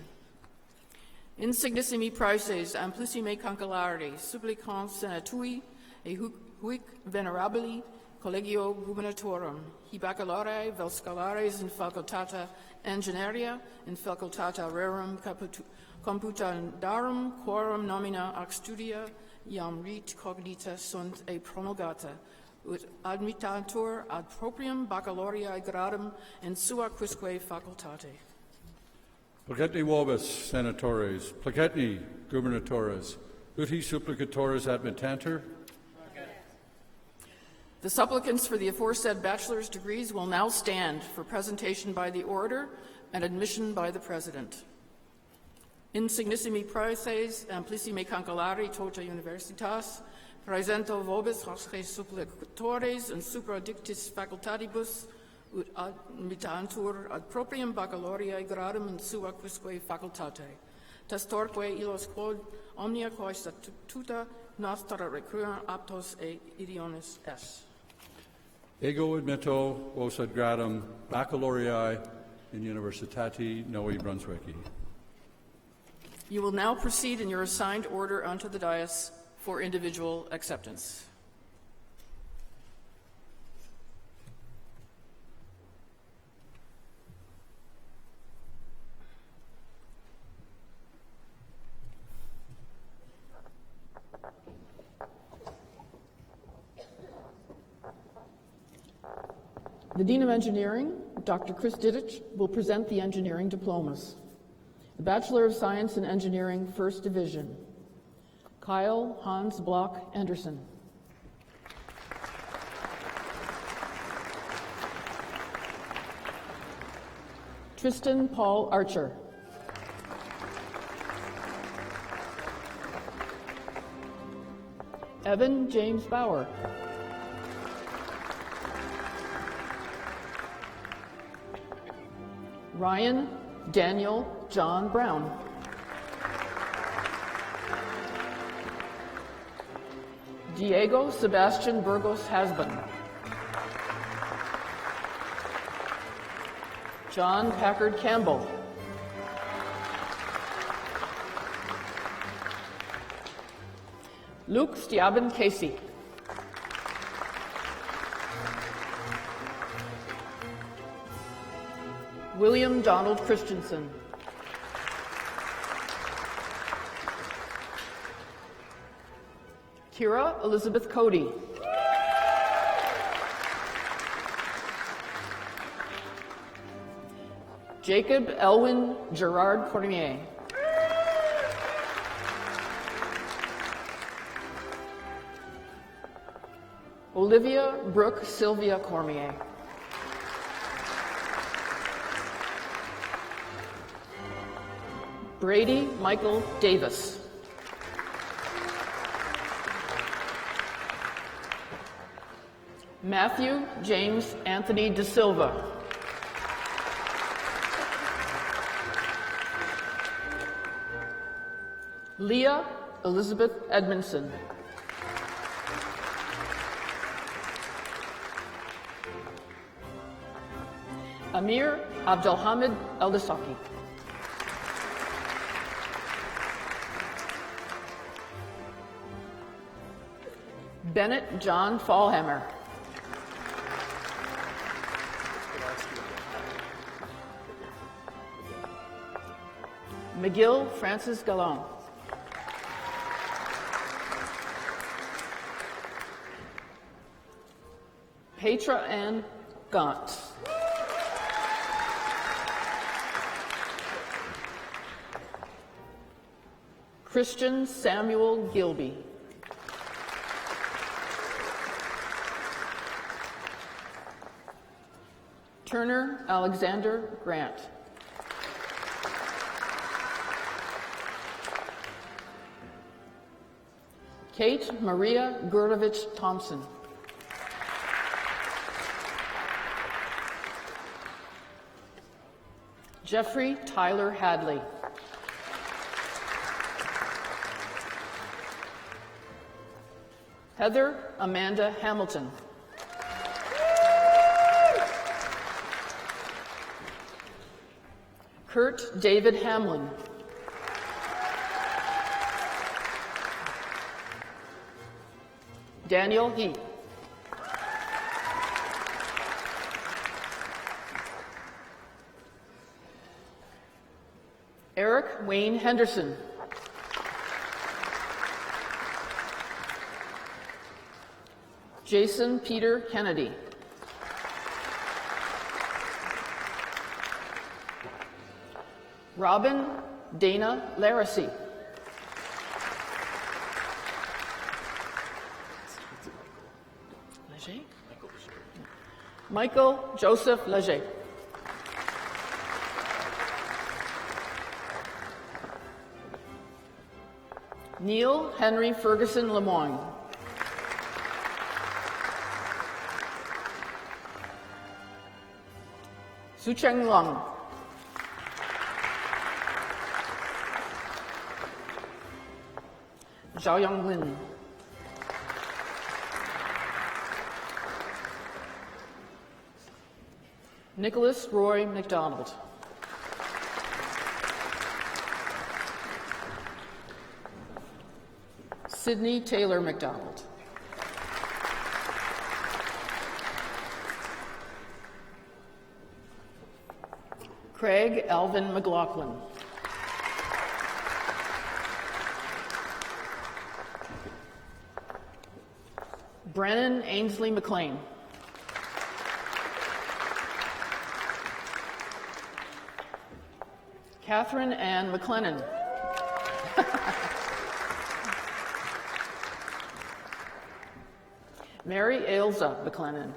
G: Insignissimi praeses amplissime cancelari, supplicans senatui, e huic venerabili collegio gubernatorum, hi baccalaureae vel scalares in facultata engineria, in facultata rerum computandarum, quorum nomina ac studia, iam rit cognita sunt e promulgata, ut admittantur ad proprium baccalaureae gradum in sua quisque facultate.
B: Placetni vobis, senatores, placetni gubernatores, uti supplicatores admittantur.
G: The supplicants for the aforesaid bachelor's degrees will now stand for presentation by the orator and admission by the president. Insignissimi praeses amplissime cancelari tota universitas, praesento vobis hosce supplicatores in supradictis facultatibus, ut admittantur ad proprium baccalaureae gradum in sua quisque facultate. Testorque illos quod omnia quae statuta nostra recurrent aptos e idionis es.
B: Ego admitto vos ad gradum baccalaureae in Universitati New Brunswicki.
G: You will now proceed in your assigned order unto the dais for individual acceptance. The Dean of Engineering, Dr. Chris Dittich, will present the engineering diplomas. The Bachelor of Science in Engineering, First Division, Kyle Hans Block Anderson. Tristan Paul Archer. Evan James Bauer. Ryan Daniel John Brown. Diego Sebastian Burgos Hasbun. John Packard Campbell. Luke Stiaben Casey. William Donald Christensen. Kira Elizabeth Cody. Jacob Elwin Gerard Cormier. Olivia Brooke Sylvia Cormier. Brady Michael Davis. Matthew James Anthony De Silva. Leah Elizabeth Edmondson. Amir Abdelhamid Eldasaki. Bennett John Fallhammer. McGill Francis Gallon. Petra Ann Gaunt. Christian Samuel Gilby. Turner Alexander Grant. Kate Maria Gurdovich Thompson. Jeffrey Tyler Hadley. Heather Amanda Hamilton. Kurt David Hamlin. Daniel Heath. Eric Wayne Henderson. Jason Peter Kennedy. Robin Dana Laracy. Leger? Michael Joseph Leger. Neil Henry Ferguson Lemoyne. Sucheng Lung. Zhao Yang Lin. Nicholas Roy McDonald. Sydney Taylor McDonald. Craig Alvin McLaughlin. Brennan Ainsley McLean. Catherine Ann McLennan. Mary Ailsa McLennan.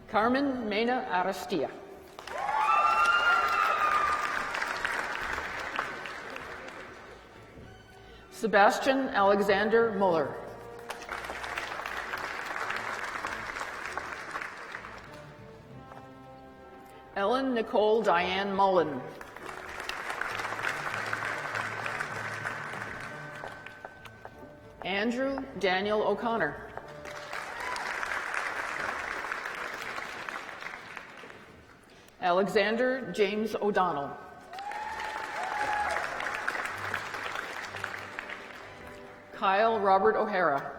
G: Carmen Mena Arastia. Sebastian Alexander Muller. Ellen Nicole Diane Mullen. Andrew Daniel O'Connor. Alexander James O'Donnell. Kyle Robert O'Hara.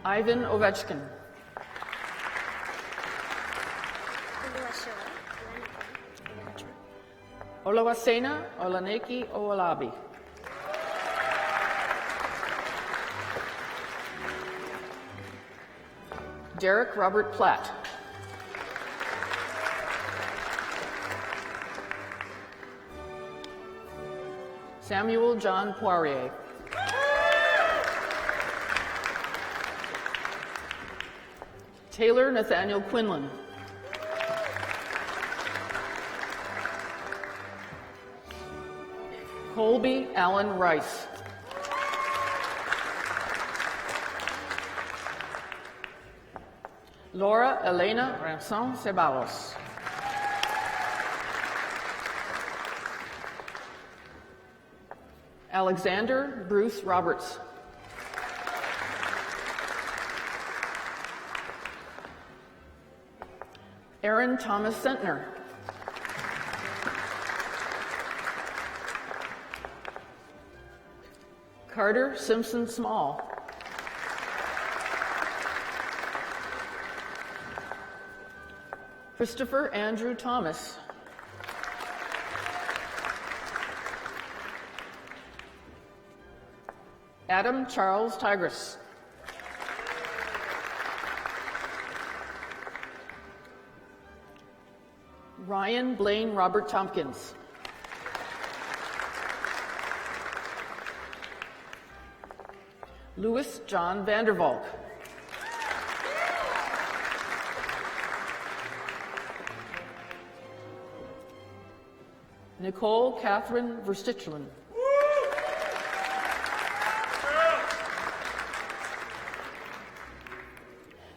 G: Ivan Ovechkin. Olawasena Olaneki Oalabi. Derek Robert Platt. Samuel John Poirier. Taylor Nathaniel Quinlan. Colby Allen Rice. Laura Elena Ramson Ceballos. Alexander Bruce Roberts. Aaron Thomas Sentner. Carter Simpson Small. Christopher Andrew Thomas. Adam Charles Tigris. Ryan Blaine Robert Tompkins. Louis John Vandervalk. Nicole Catherine Verstichelen.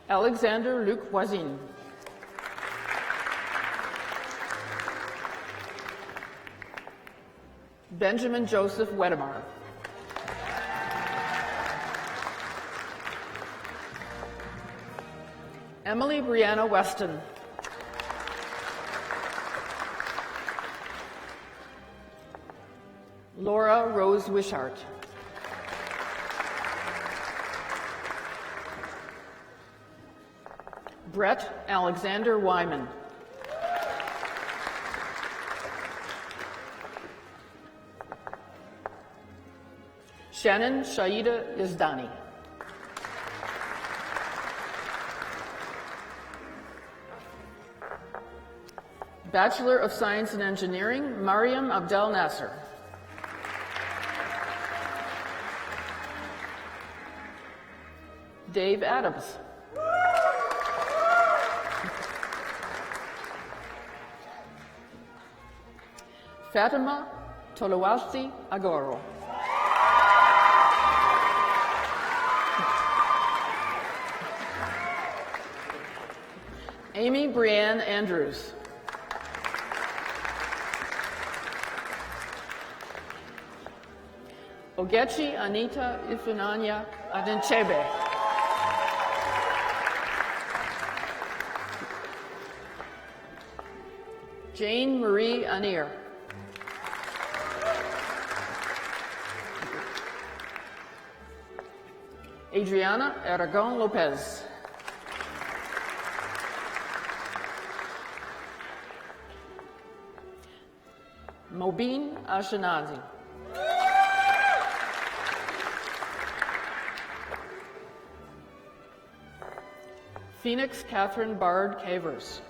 G: Alexander Luc Voisin. Benjamin Joseph Wedemar. Emily Brianna Weston. Laura Rose Wishart. Brett Alexander Wyman. Shannon Shaida Yazdani. Bachelor of Science in Engineering, Mariam Abdel Nasser. Dave Adams. Fatima Tolowasti Agoro. Amy Brianne Andrews. Ogechi Anita Ifunanya Adenchebe. Jane Marie Anir. Adriana Aragon Lopez. Mobeen Ashanazi. Phoenix Catherine Bard Cavers.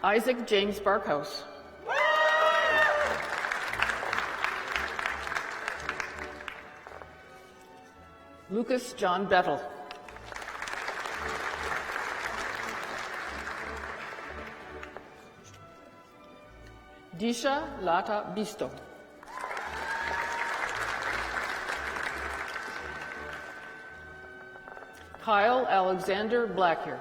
G: Isaac James Barkhouse. Lucas John Bettel. Disha Lata Bisto. Kyle Alexander Blackyer.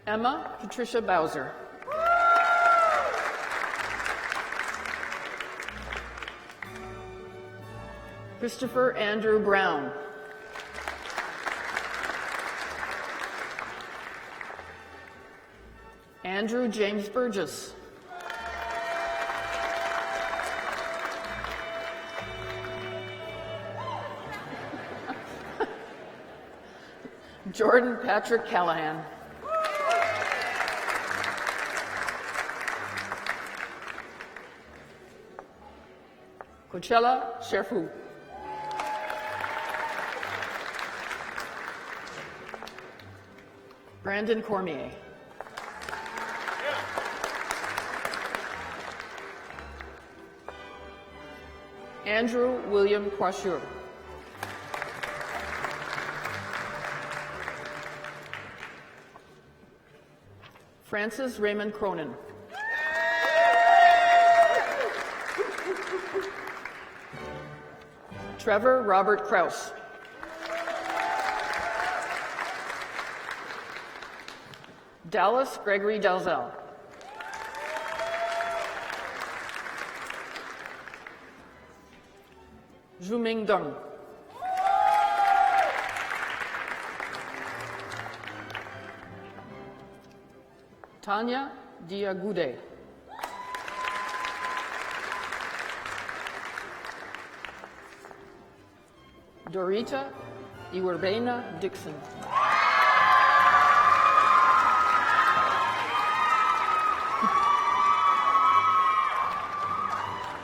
G: Emma Patricia Bowser. Christopher Andrew Brown. Andrew James Burgess. Jordan Patrick Callahan. Coachella Sherfu. Brandon Cormier. Andrew William Quashur. Francis Raymond Cronin. Trevor Robert Kraus. Dallas Gregory Dalzell. Zhuming Deng. Tanya Diagude. Dorita Iwerbena Dixon.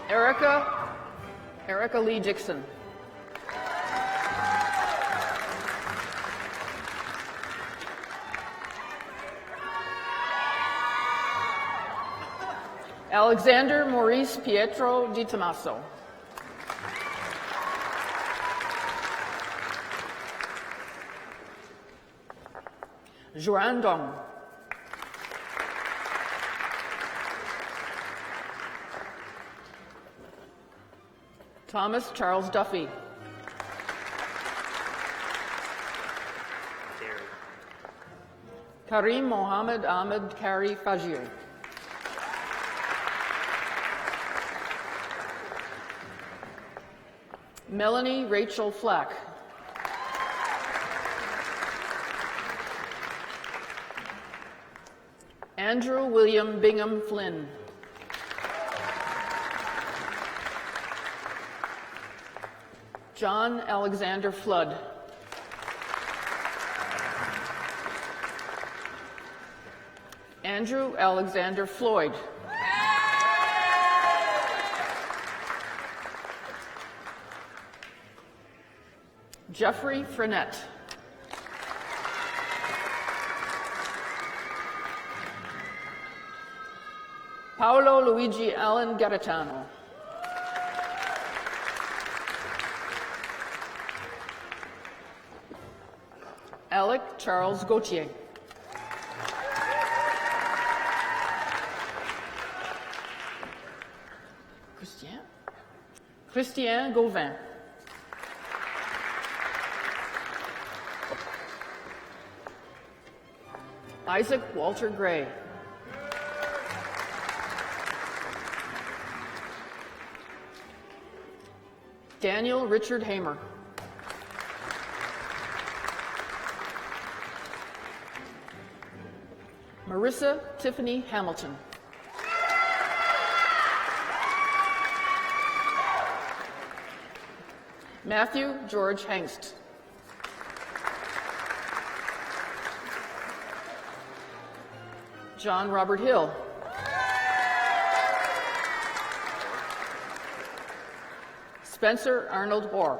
G: Erica Erica Lee Dixon. Alexander Maurice Pietro Di Tommaso. Joanne Dong. Thomas Charles Duffy. Karim Mohammed Ahmed Kari Fajir. Melanie Rachel Flack. Andrew William Bingham Flynn. John Alexander Flood. Andrew Alexander Floyd. Jeffrey Frenette. Paolo Luigi Allen Gaetano. Alec Charles Gauthier. Christian Gauvin. Isaac Walter Gray. Daniel Richard Hamer. Marissa Tiffany Hamilton. Matthew George Hengst. John Robert Hill. Spencer Arnold Bohr.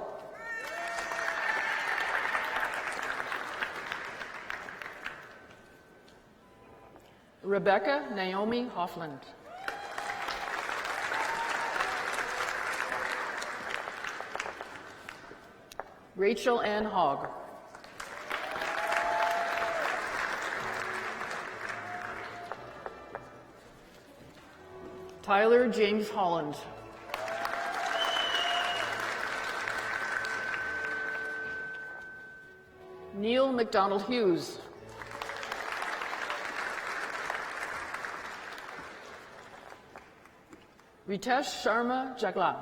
G: Rebecca Naomi Hoffland. Rachel Ann Hogg. Tyler James Holland. Neil McDonald Hughes. Ritesh Sharma Jagla.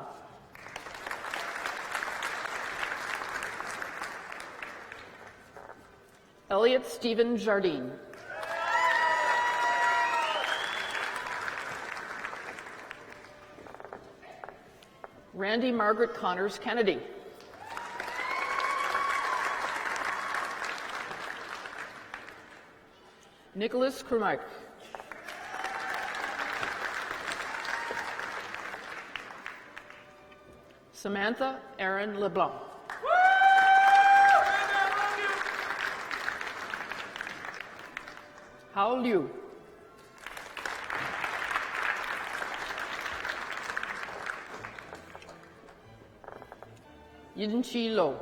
G: Elliot Stephen Jardine. Randy Margaret Connors Kennedy. Nicholas Krumike. Samantha Erin LeBlanc. Hao Liu. Yin-Chi Lo.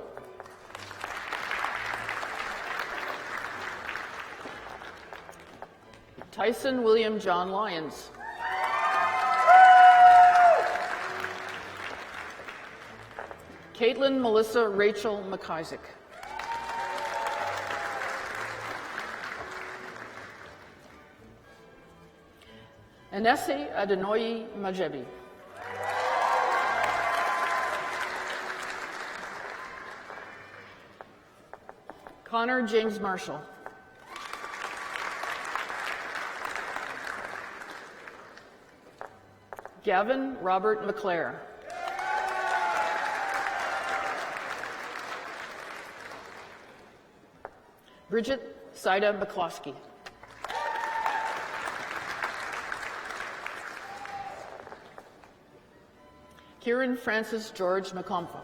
G: Tyson William John Lyons. Caitlin Melissa Rachel McIsaac. Anesse Adenoyi Majebi. Connor James Marshall. Gavin Robert McClare. Bridget Saida McCloskey. Kieran Francis George McComfa.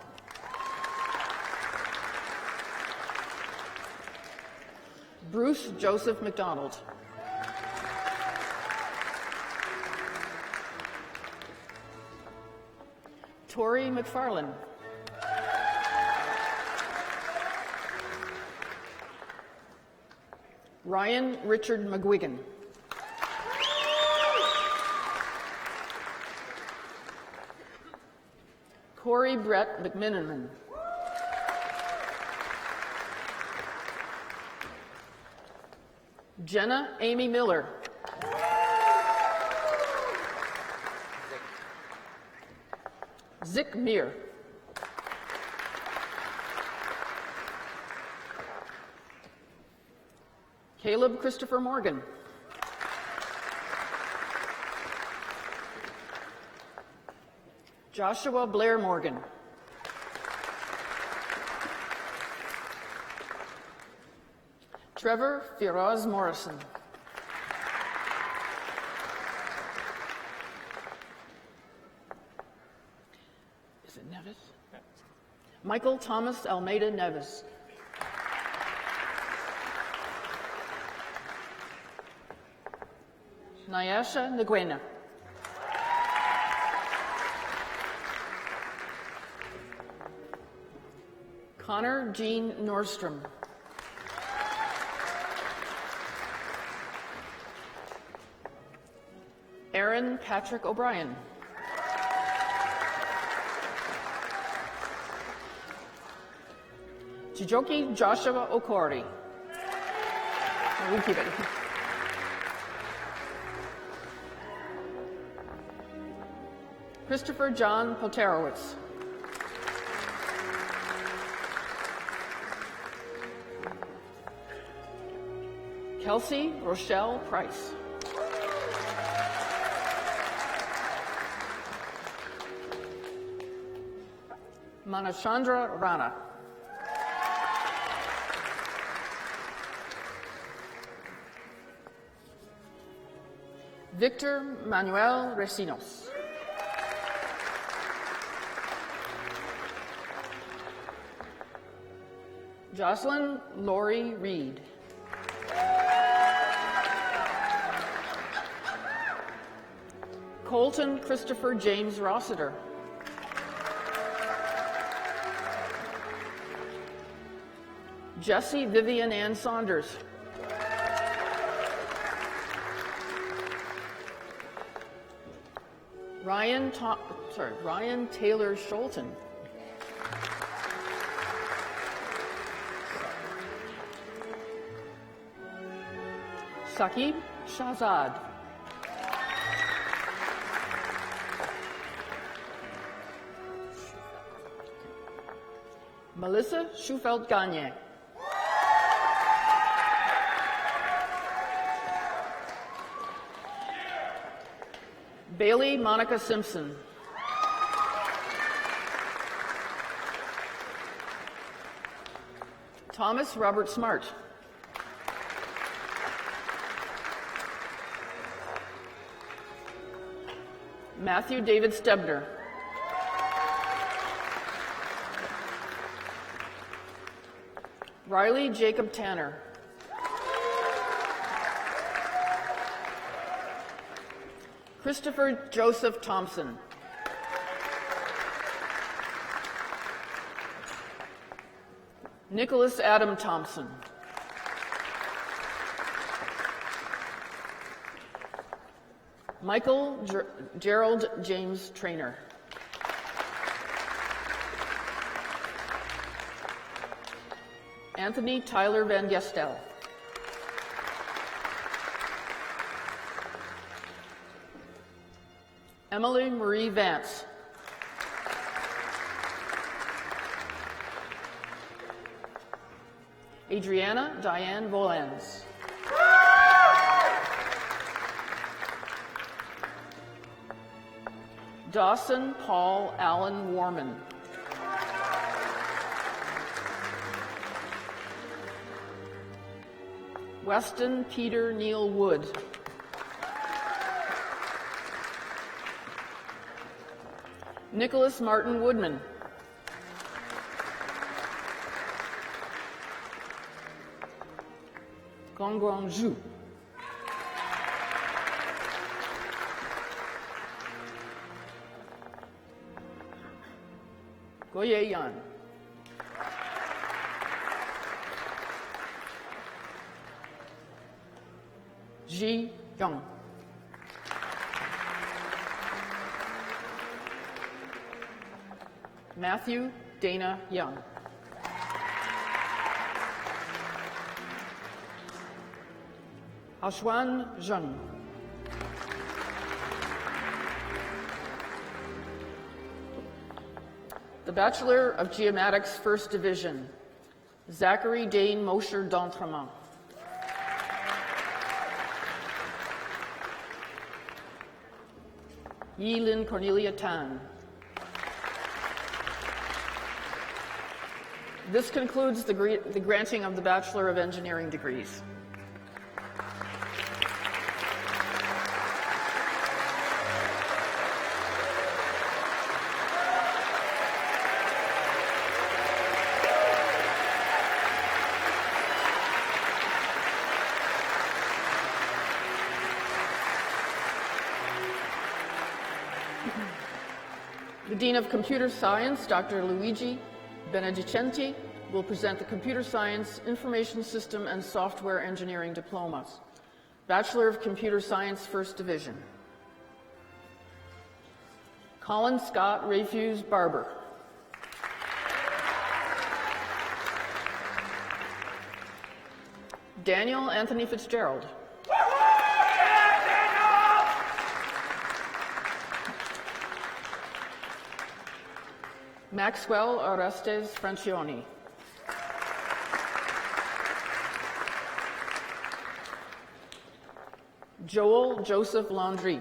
G: Bruce Joseph McDonald. Tori McFarlane. Ryan Richard McGuigan. Corey Brett McMiniman. Jenna Amy Miller. Zick Meir. Caleb Christopher Morgan. Joshua Blair Morgan. Trevor Firoz Morrison. Is it Neves? Michael Thomas Almeida Neves. Nyasha Nguena. Connor Jean Nordstrom. Aaron Patrick O'Brien. Chijoki Joshua Okori. We'll keep it. Christopher John Poterowitz. Kelsey Rochelle Price. Manashandra Rana. Victor Manuel Recinos. Jocelyn Lori Reed. Colton Christopher James Rossiter. Jessie Vivian Ann Saunders. Ryan Taylor Scholten. Saqib Shahzad. Melissa Schufeld-Gagne. Bailey Monica Simpson. Thomas Robert Smart. Matthew David Stebner. Riley Jacob Tanner. Christopher Joseph Thompson. Nicholas Adam Thompson. Michael Gerald James Trainer. Anthony Tyler Van Gestel. Emily Marie Vance. Adriana Diane Volans. Dawson Paul Allen Warman. Weston Peter Neil Wood. Nicholas Martin Woodman. Gongguang Zhu. Goye Yan. Ji Young. Matthew Dana Young. Aoxuan Zheng. The Bachelor of Geomatics, First Division, Zachary Dane Mosher d'Entremont. Yilin Cornelia Tan. This concludes the granting of the Bachelor of Engineering degrees. The Dean of Computer Science, Dr. Luigi Benedicenti, will present the Computer Science, Information System, and Software Engineering diplomas. Bachelor of Computer Science, First Division. Colin Scott Rayfuse Barber. Daniel Anthony Fitzgerald. Maxwell Orestes Francioni. Joel Joseph Landry.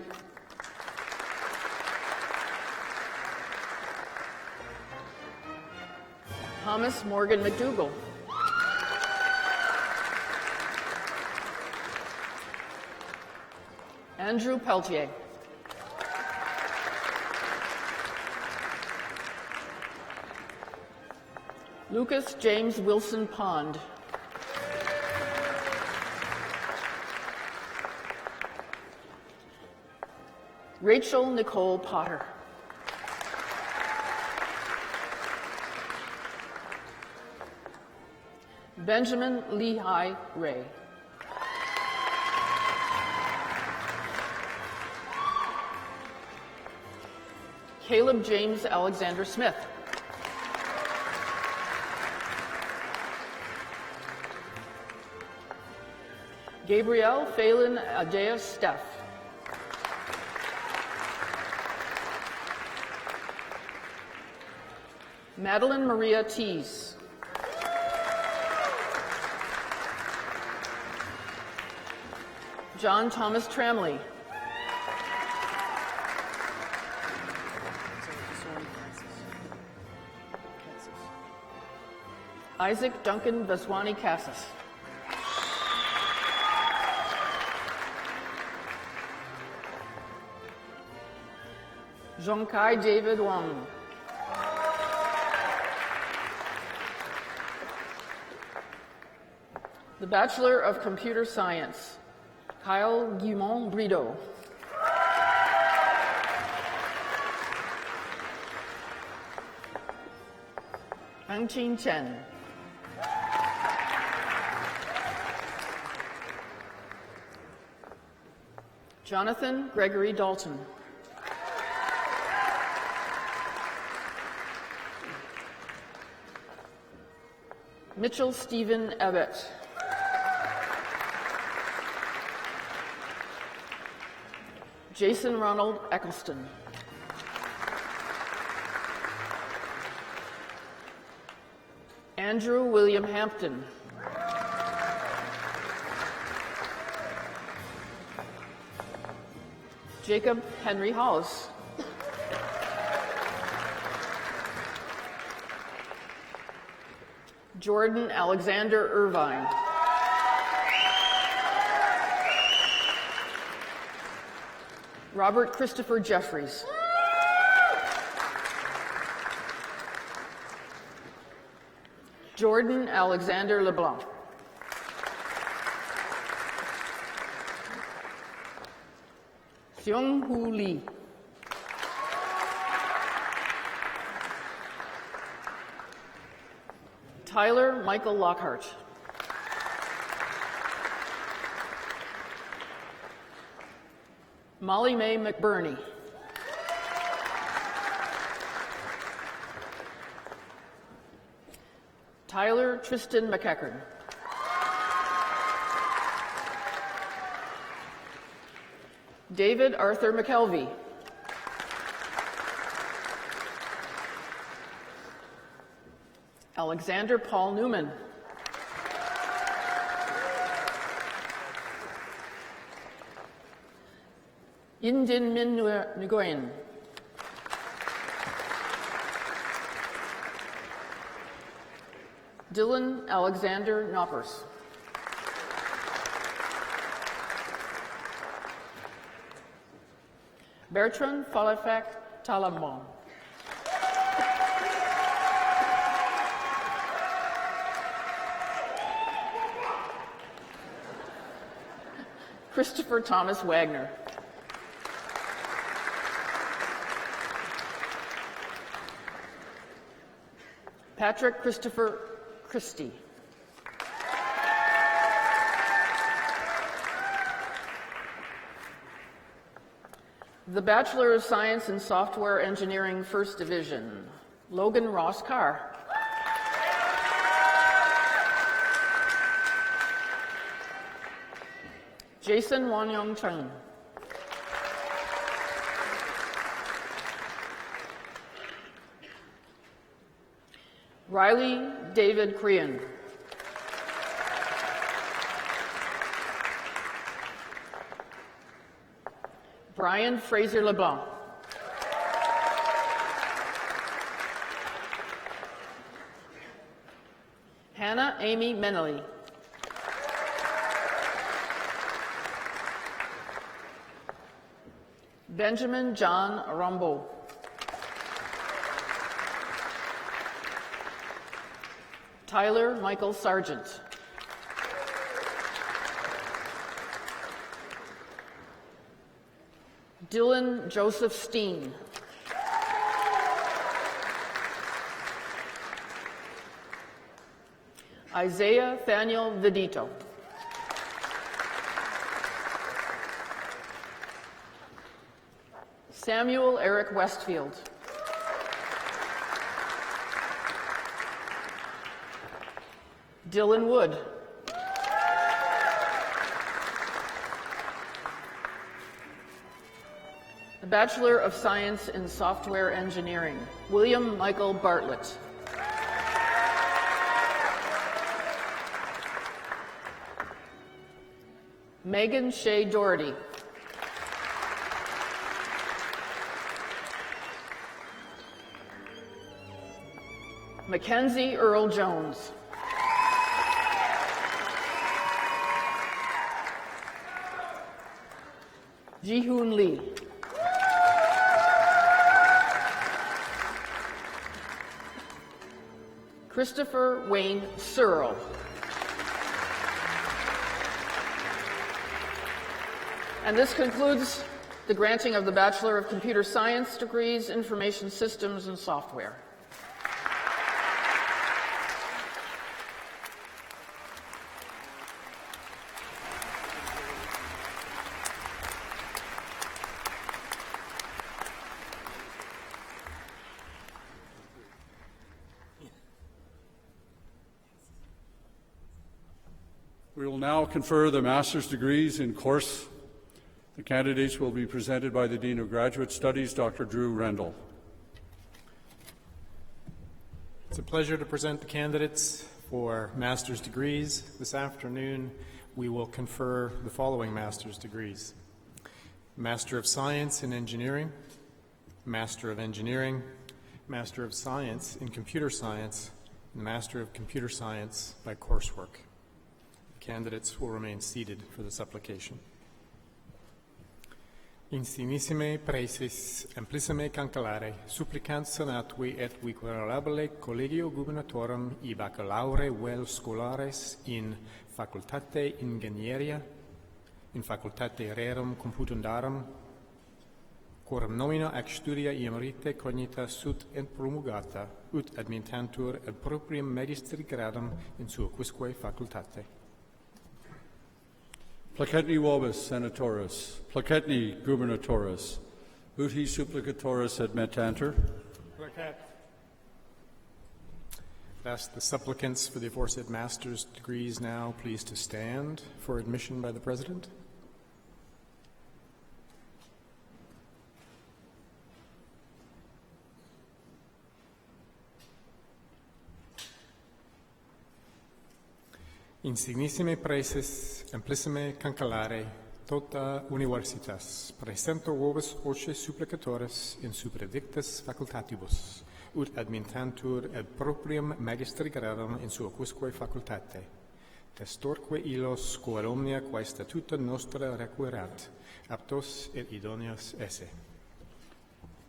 G: Thomas Morgan McDougall. Andrew Peltier. Lucas James Wilson Pond. Rachel Nicole Potter. Benjamin Lehigh Ray. Caleb James Alexander Smith. Gabrielle Phelan Adea Steff. Madeline Maria Tees. John Thomas Tramley. Isaac Duncan Vaswani Cassis. Zhongkai David Wang. The Bachelor of Computer Science, Kyle Guimont Brideau. Angqin Chen. Jonathan Gregory Dalton. Mitchell Stephen Ebbett. Jason Ronald Eccleston. Andrew William Hampton. Jacob Henry Hollis. Jordan Alexander Irvine. Robert Christopher Jeffries. Jordan Alexander LeBlanc. Seung-Hoo Lee. Tyler Michael Lockhart. Molly Mae McBurney. Tyler Tristan McEachern. David Arthur McKelvey. Alexander Paul Newman. Yindin Min Nguyen. Dylan Alexander Knoppers. Bertrand Falafak Talamon. Christopher Thomas Wagner. Patrick Christopher Christie. The Bachelor of Science in Software Engineering, First Division, Logan Ross Carr. Jason Wanyong Chung. Riley David Crean. Brian Fraser LeBlanc. Hannah Amy Menely. Benjamin John Rambo. Tyler Michael Sargent. Dylan Joseph Steen. Isaiah Thaniel Vidito. Samuel Eric Westfield. Dylan Wood. The Bachelor of Science in Software Engineering, William Michael Bartlett. Megan Shea Doherty. Mackenzie Earl Jones. Ji-Hoon Lee. Christopher Wayne Searle. And this concludes the granting of the Bachelor of Computer Science degrees, Information Systems and Software.
B: We will now confer the master's degrees in course. The candidates will be presented by the Dean of Graduate Studies, Dr. Drew Rendell.
J: It's a pleasure to present the candidates for master's degrees. This afternoon, we will confer the following master's degrees: Master of Science in Engineering, Master of Engineering, Master of Science in Computer Science, and Master of Computer Science by coursework. Candidates will remain seated for this application. Insignissime praeses amplissime cancellare, supplicant senatui et viquorabile collegio gubernatorum I baccalaure vel scholares in facultate ingenieria, in facultate rerum computundarum, quorum nomina ac studia emerite cognita sut et promulgata, ut admittantur ad proprium magistri gradum in sua quisque facultate.
B: Placetni vobis senatoris, placetni gubernatoris, ut hi supplicatoris admittantur.
J: Ask the supplicants for the aforesaid master's degrees now please to stand for admission by the President. Insignissime praeses amplissime cancellare tota universitas praesento vobis voce supplicatoris in supradictus facultatibus ut admittantur ad proprium magistri gradum in sua quisque facultate testorque illos quo omnia quae statuta nostra requirat aptos et idoneos esse.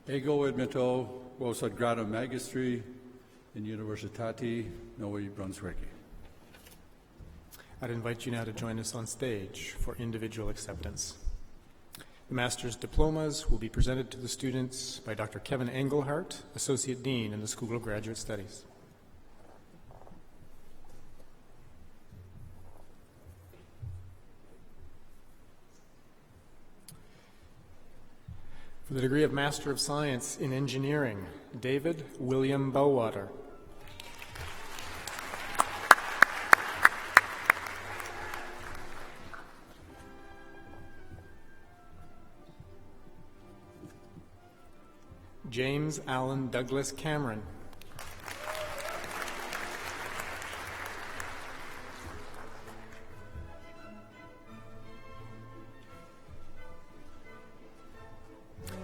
B: Ego admitto vos ad gradum magistri in Universitati New Brunswick.
J: I'd invite you now to join us on stage for individual acceptance. The master's diplomas will be presented to the students by Dr. Kevin Engelhardt, Associate Dean in the School of Graduate Studies. For the degree of Master of Science in Engineering, David William Bowater. James Allen Douglas Cameron.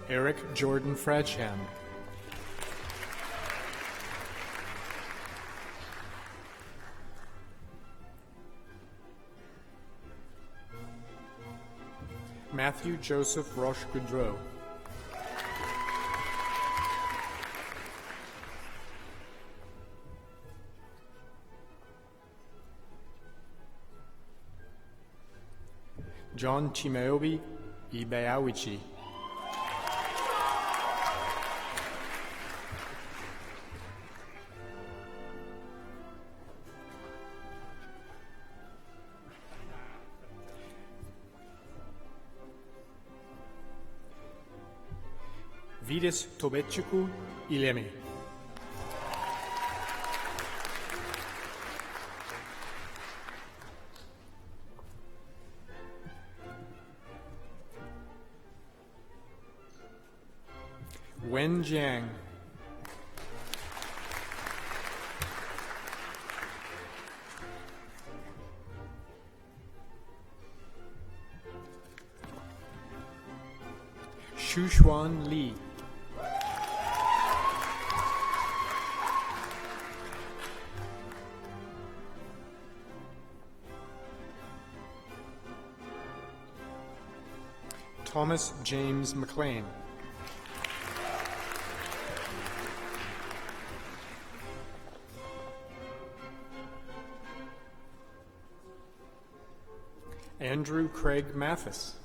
J: Eric Jordan Fradsham. Matthew Joseph Roche-Goudreau. John Chimaobi Ibeawichi. Vides Tobetchuku Ilemi. Wen Jiang. Shushuan Li. Thomas James McLean. Andrew Craig Mathis.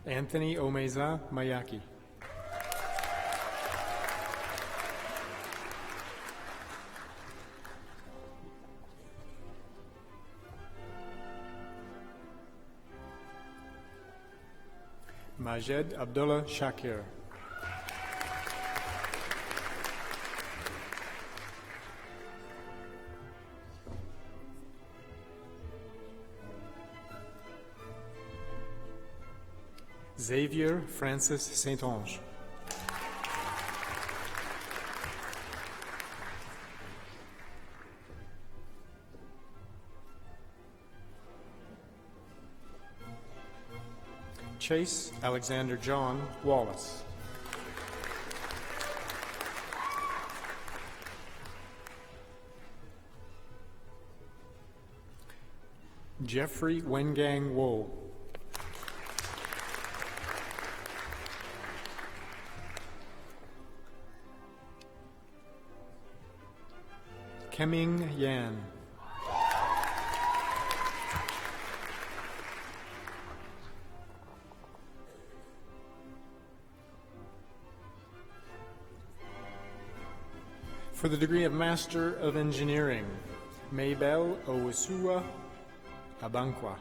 J: Anthony Omeza Mayaki. Majed Abdullah Shakir. Xavier Francis Saint-Onge. Chase Alexander John Wallace. Jeffrey Wengang Wo. Keming Yan. For the degree of Master of Engineering, Maybell Owasua Abankwa.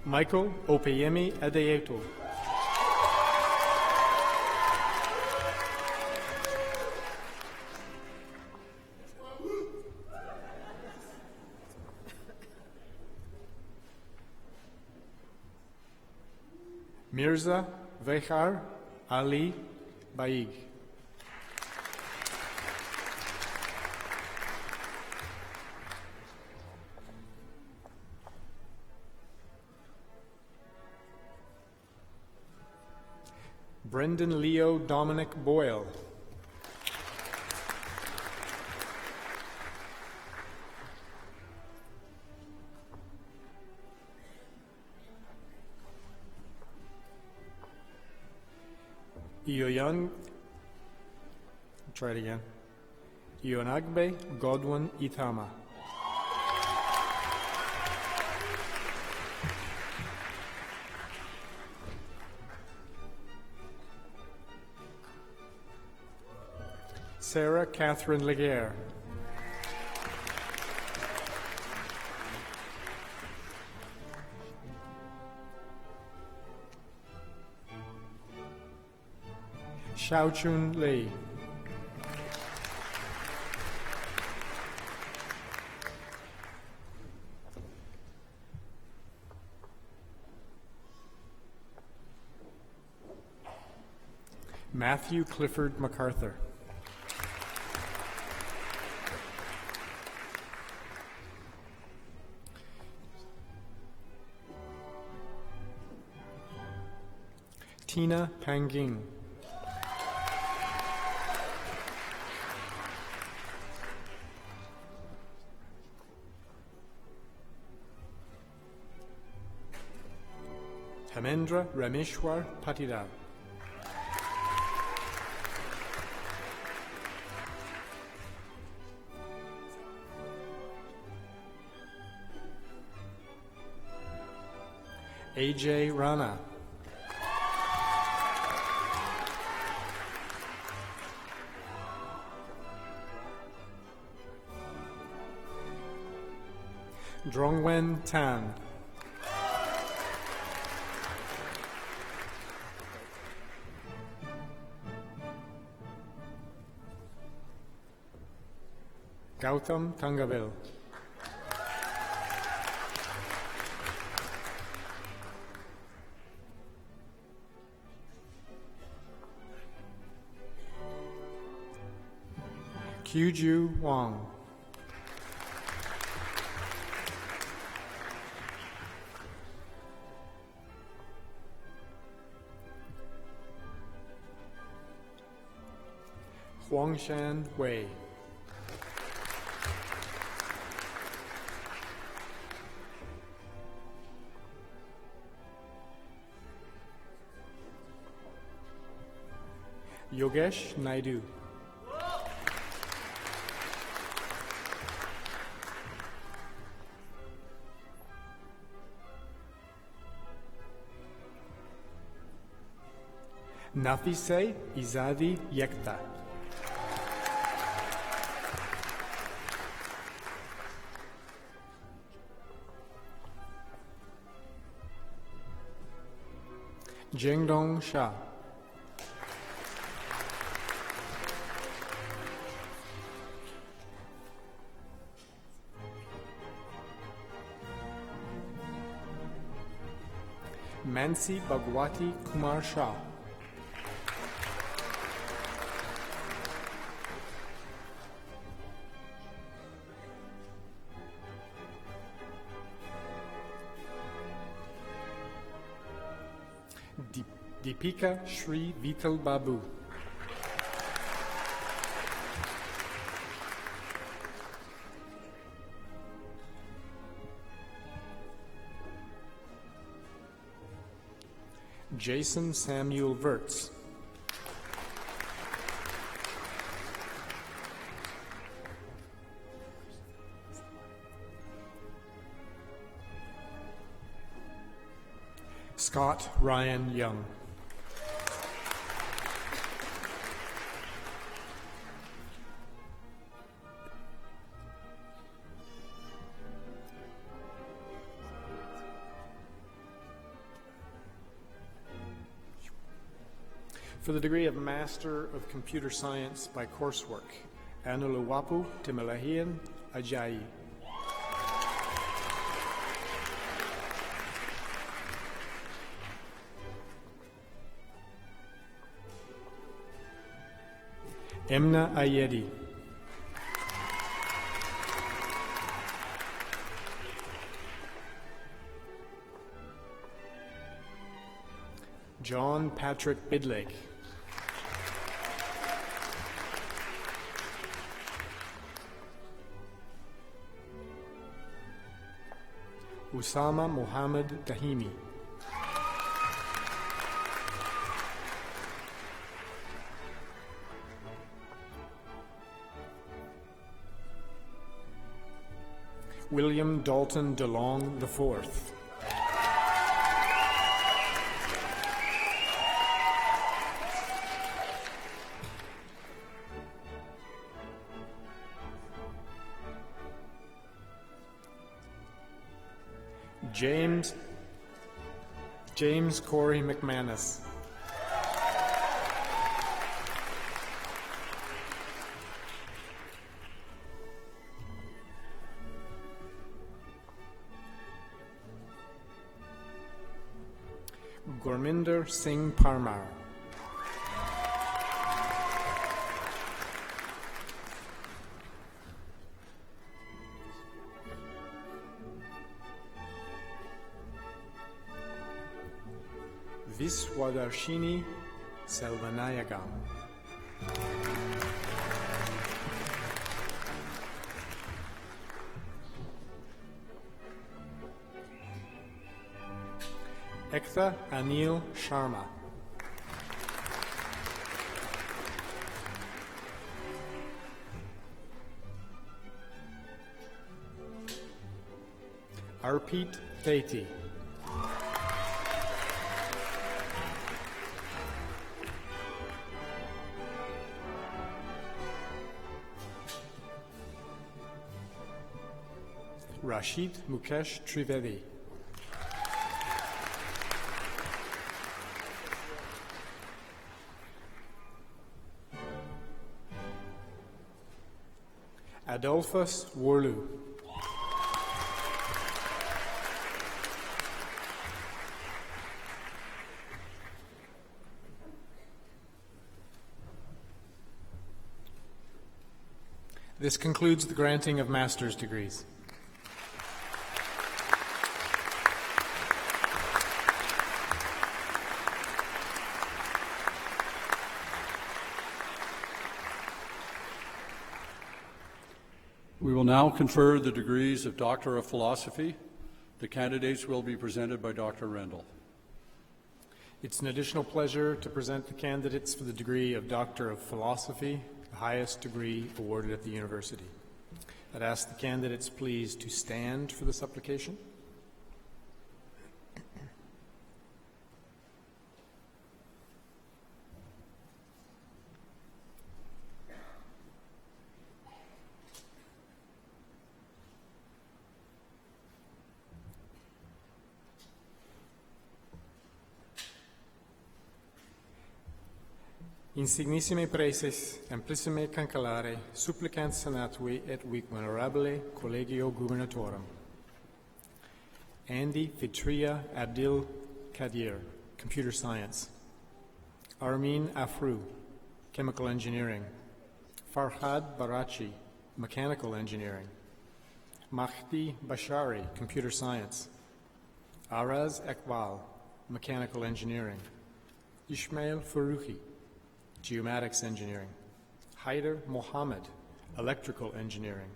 J: Michael Opeyemi Adeyeto. Mirza Vehar Ali Baig. Brendan Leo Dominic Boyle. Try it again. Ionagbe Godwin Itama. Sarah Catherine Laguerre. Xiaochun Lei. Matthew Clifford MacArthur. Tina Panging. Hamendra Rameshwar Patidar. AJ Rana. Drongwen Tan. Gautam Tangavel. Kyuju Wang. Huangshan Wei. Yogesh Naidu. Nafise Izadi Yekta. Jengdong Shah. Mansi Bhagwati Kumar Shah. Deepika Shri Vital Babu. Jason Samuel Wirtz. Scott Ryan Young. For the degree of Master of Computer Science by coursework, Anuluwapu Timalahian Ajayi. Emna Ayedi. John Patrick Bidlake. Usama Mohammed Tahimi. William Dalton DeLong IV. James Corey McManus. Gurminder Singh Parmar. Viswadarshini Selvanayagam. Ektha Anil Sharma. Arpit Theti. Rashid Mukesh Trivedi. Adolphus Worlu. This concludes the granting of master's degrees.
B: We will now confer the degrees of Doctor of Philosophy. The candidates will be presented by Dr. Rendell.
J: It's an additional pleasure to present the candidates for the degree of Doctor of Philosophy, the highest degree awarded at the university. I'd ask the candidates please to stand for the supplication. Insignissime preces, amplissime cancellare, supplicant senatui et vic venerabile collegio gubernatorum. Andy Fitria Abdil Kadir, Computer Science. Armin Afru, Chemical Engineering. Farhad Barachi, Mechanical Engineering. Mahdi Bashari, Computer Science. Araz Ekbal, Mechanical Engineering. Ismail Farouki, Geomatics Engineering. Haider Mohammed, Electrical Engineering.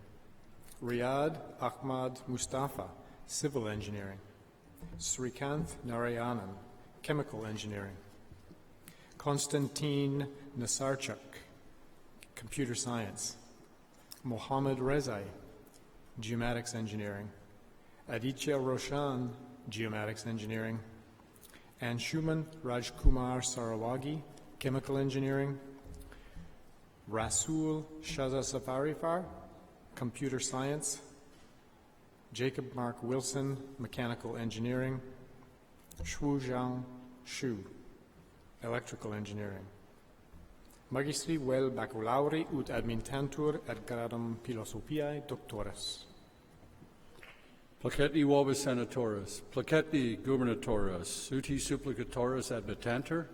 J: Riyad Ahmad Mustafa, Civil Engineering. Srikanth Narayanan, Chemical Engineering. Konstantin Nasarchuk, Computer Science. Mohammed Rezai, Geomatics Engineering. Aditya Roshan, Geomatics Engineering. Anshuman Rajkumar Sarawagi, Chemical Engineering. Rasul Shazasafarifar, Computer Science. Jacob Mark Wilson, Mechanical Engineering. Shujiang Shu, Electrical Engineering. Magistri vel baculauri ut admintantur ad gradum Philosophiae Doctoris.
B: Placetni vobis senatoris, placetni gubernatoris, uti supplicatoris admittantur.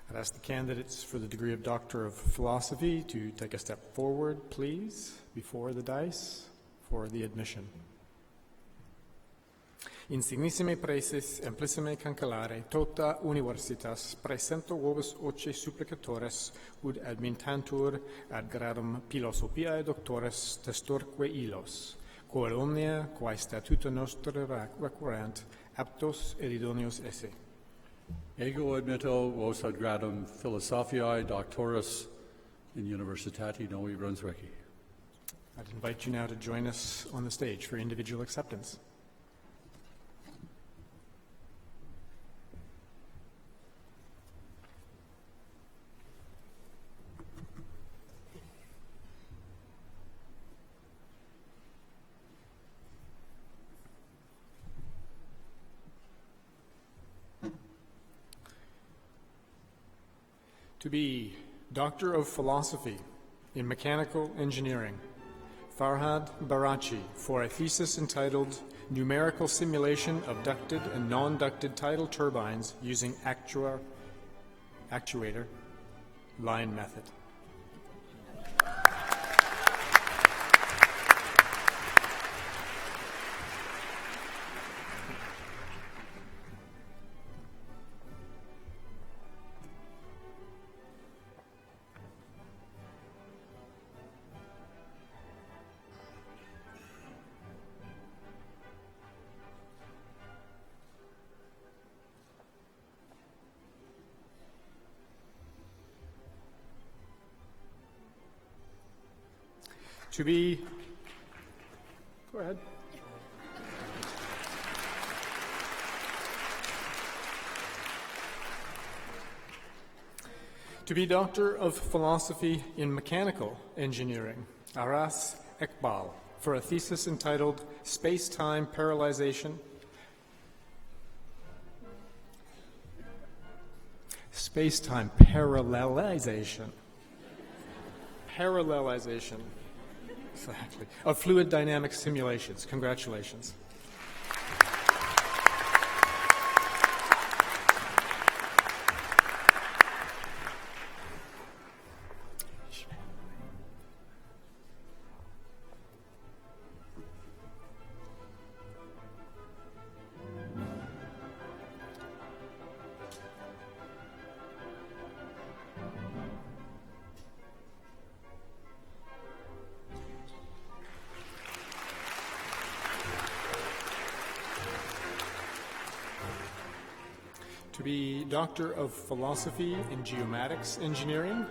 J: I'd ask the candidates for the degree of Doctor of Philosophy to take a step forward, please, before the dais for the admission. Insignissime praeses amplissime cancellare tota universitas praesento vobis oce supplicatores ud admintantur ad gradum Philosophiae Doctoris testorque illos, quod omnia quae statuto nostre requerant aptos et idoneos esse.
B: Ego admitto vos ad gradum Philosophiae Doctoris in Universitati New Brunswick.
J: I'd invite you now to join us on the stage for individual acceptance. To be Doctor of Philosophy in Mechanical Engineering, Farhad Barachi, for a thesis entitled Numerical Simulation of Ducted and Non-Ducted Tidal Turbines Using Actuator Line Method. To be, go ahead. To be Doctor of Philosophy in Mechanical Engineering, Aras Ekbal, for a thesis entitled Space-Time Parallelization. Space-Time Parallelization. Parallelization. Exactly. Of fluid dynamic simulations. Congratulations. To be Doctor of Philosophy in Geomatics Engineering,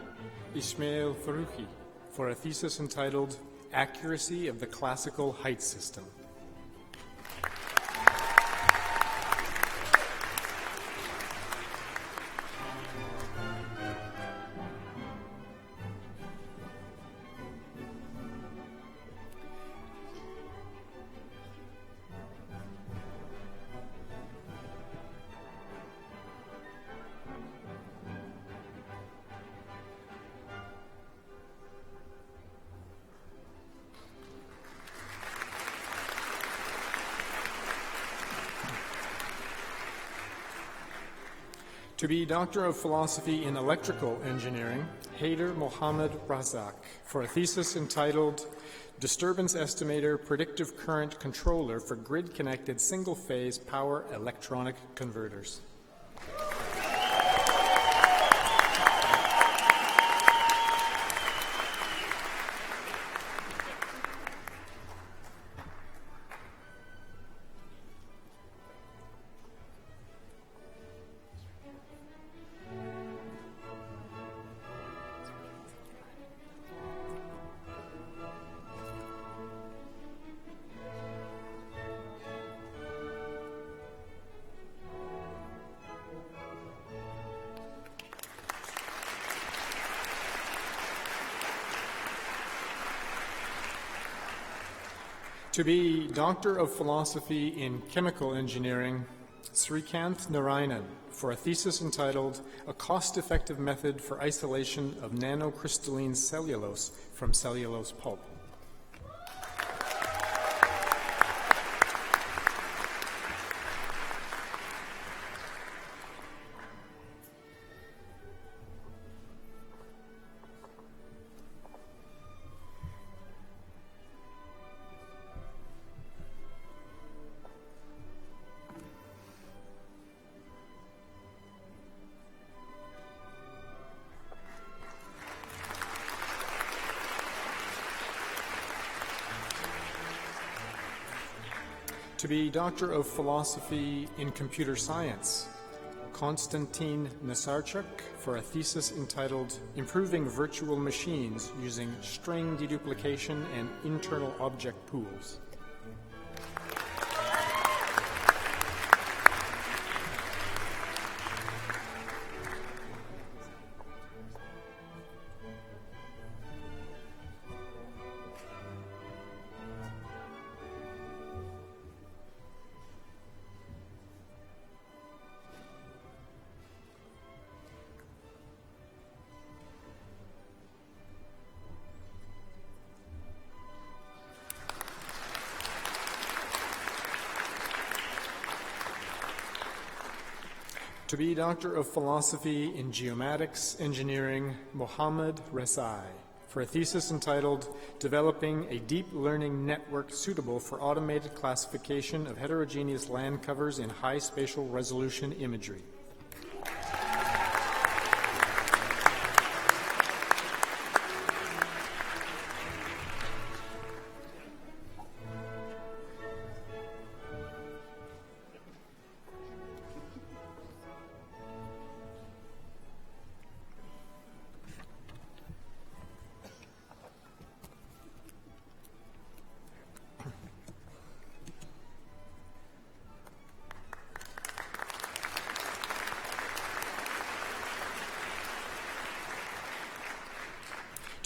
J: Ismail Farouki, for a thesis entitled Accuracy of the Classical Height System. To be Doctor of Philosophy in Electrical Engineering, Haider Mohammed Razak, for a thesis entitled Disturbance Estimator Predictive Current Controller for Grid-Connected Single-Phase Power Electronic Converters. To be Doctor of Philosophy in Chemical Engineering, Srikanth Narayanan, for a thesis entitled A Cost-Effective Method for Isolation of Nanocrystalline Cellulose from Cellulose Pulp. To be Doctor of Philosophy in Computer Science, Konstantin Nasarchuk, for a thesis entitled Improving Virtual Machines Using String Deduplication and Internal Object Pools. To be Doctor of Philosophy in Geomatics Engineering, Mohammed Resai, for a thesis entitled Developing a Deep Learning Network Suitable for Automated Classification of Heterogeneous Land Covers in High Spatial Resolution Imagery.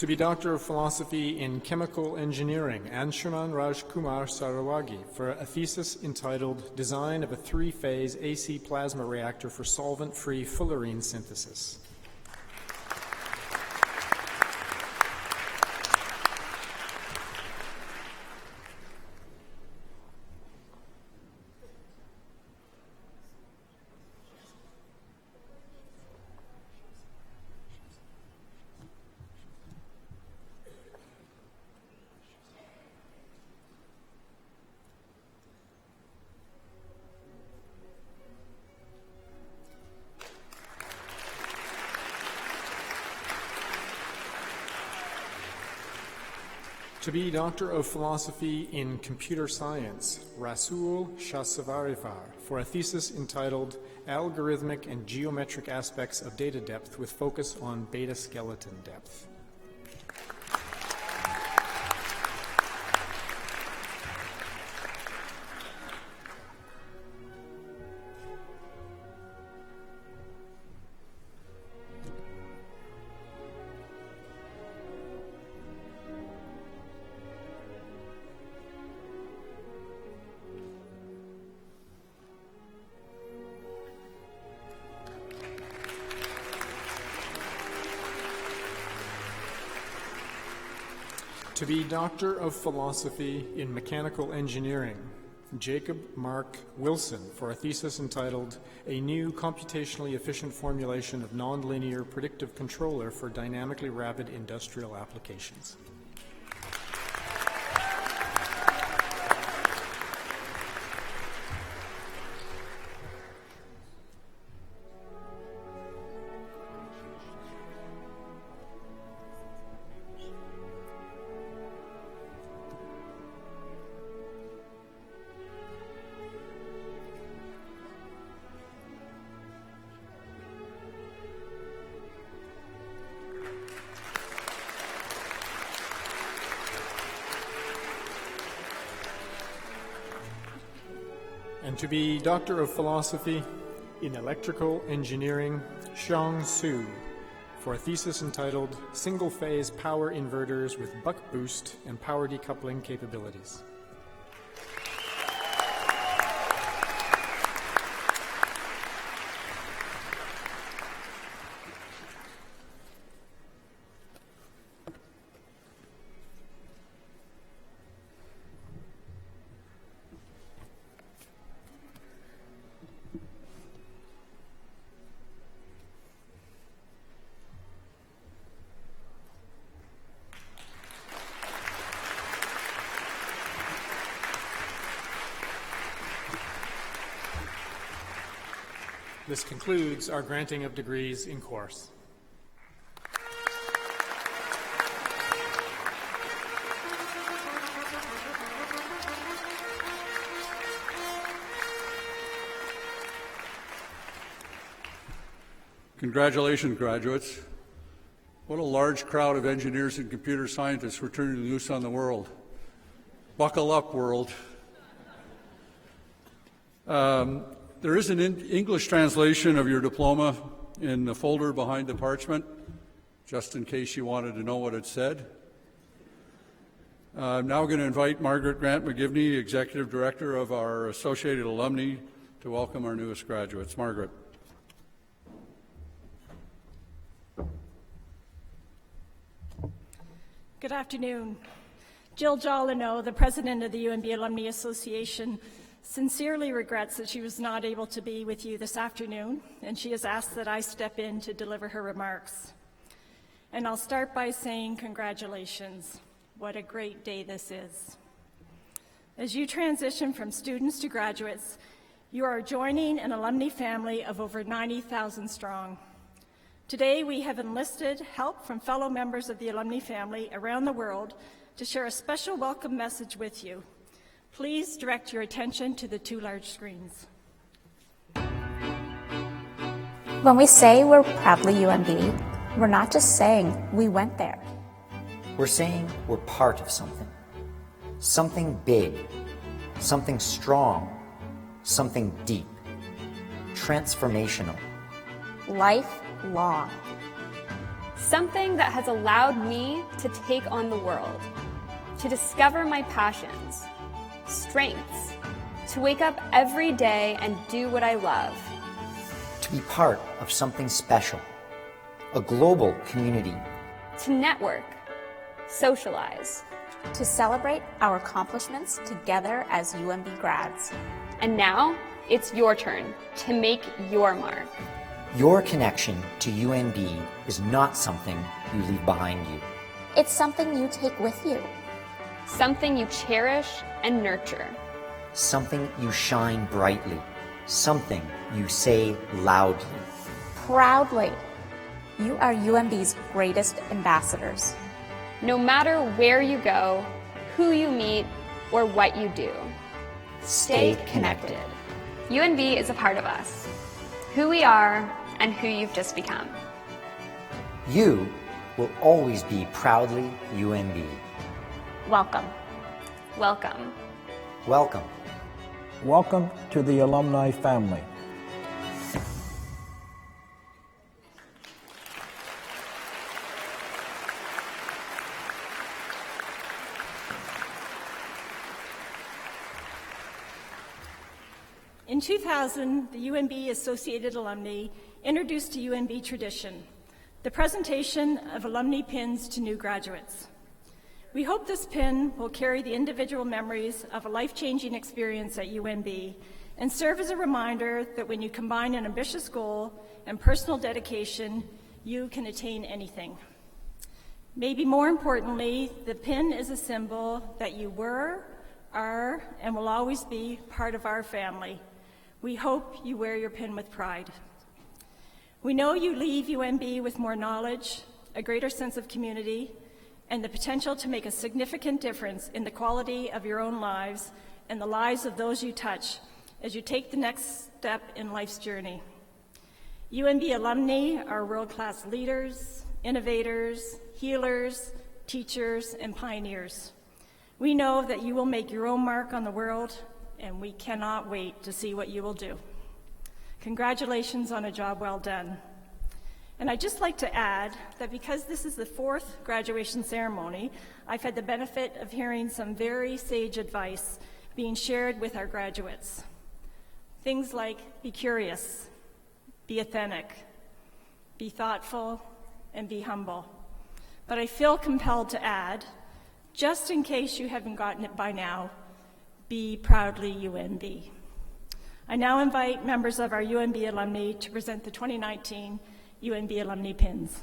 J: To be Doctor of Philosophy in Chemical Engineering, Anshuman Rajkumar Sarawagi, for a thesis entitled Design of a Three-Phase AC Plasma Reactor for Solvent-Free Fullerene Synthesis. To be Doctor of Philosophy in Computer Science, Rasul Shahsavarifar, for a thesis entitled Algorithmic and Geometric Aspects of Data Depth with Focus on Beta Skeleton Depth. To be Doctor of Philosophy in Mechanical Engineering, Jacob Mark Wilson for a thesis entitled A New Computationally Efficient Formulation of Nonlinear Predictive Controller for Dynamically Rapid Industrial Applications. And to be Doctor of Philosophy in Electrical Engineering, Xiang Su, for a thesis entitled Single-Phase Power Inverters with Buck Boost and Power Decoupling Capabilities. This concludes our granting of degrees in course.
B: Congratulations, graduates. What a large crowd of engineers and computer scientists we're turning loose on the world. Buckle up, world. There is an English translation of your diploma in the folder behind the parchment, just in case you wanted to know what it said. I'm now going to invite Margaret Grant McGivney, Executive Director of our Associated Alumni, to welcome our newest graduates. Margaret.
K: Good afternoon. Jill Jollino, the President of the UNB Alumni Association, sincerely regrets that she was not able to be with you this afternoon, and she has asked that I step in to deliver her remarks. And I'll start by saying congratulations. What a great day this is. As you transition from students to graduates, you are joining an alumni family of over 90,000 strong. Today, we have enlisted help from fellow members of the alumni family around the world to share a special welcome message with you. Please direct your attention to the two large screens.
L: When we say we're proudly UNB, we're not just saying we went there.
M: We're saying we're part of something. Something big, something strong, something deep, transformational.
L: Lifelong.
N: Something that has allowed me to take on the world, to discover my passions, strengths, to wake up every day and do what I love.
M: To be part of something special, a global community.
N: To network, socialize.
L: To celebrate our accomplishments together as UNB grads.
N: And now, it's your turn to make your mark.
M: Your connection to UNB is not something you leave behind you.
L: It's something you take with you.
N: Something you cherish and nurture.
M: Something you shine brightly. Something you say loudly.
L: Proudly. You are UNB's greatest ambassadors.
N: No matter where you go, who you meet, or what you do,
M: stay connected.
N: UNB is a part of us, who we are and who you've just become.
M: You will always be proudly UNB.
L: Welcome.
N: Welcome.
M: Welcome.
O: Welcome to the alumni family.
K: In 2000, the UNB Associated Alumni introduced a UNB tradition, the presentation of alumni pins to new graduates. We hope this pin will carry the individual memories of a life-changing experience at UNB and serve as a reminder that when you combine an ambitious goal and personal dedication, you can attain anything. Maybe more importantly, the pin is a symbol that you were, are, and will always be part of our family. We hope you wear your pin with pride. We know you leave UNB with more knowledge, a greater sense of community, and the potential to make a significant difference in the quality of your own lives and the lives of those you touch as you take the next step in life's journey. UNB alumni are world-class leaders, innovators, healers, teachers, and pioneers. We know that you will make your own mark on the world, and we cannot wait to see what you will do. Congratulations on a job well done. And I'd just like to add that because this is the 4th graduation ceremony, I've had the benefit of hearing some very sage advice being shared with our graduates. Things like be curious, be authentic, be thoughtful, and be humble. But I feel compelled to add, just in case you haven't gotten it by now, be proudly UNB. I now invite members of our UNB alumni to present the 2019 UNB alumni pins.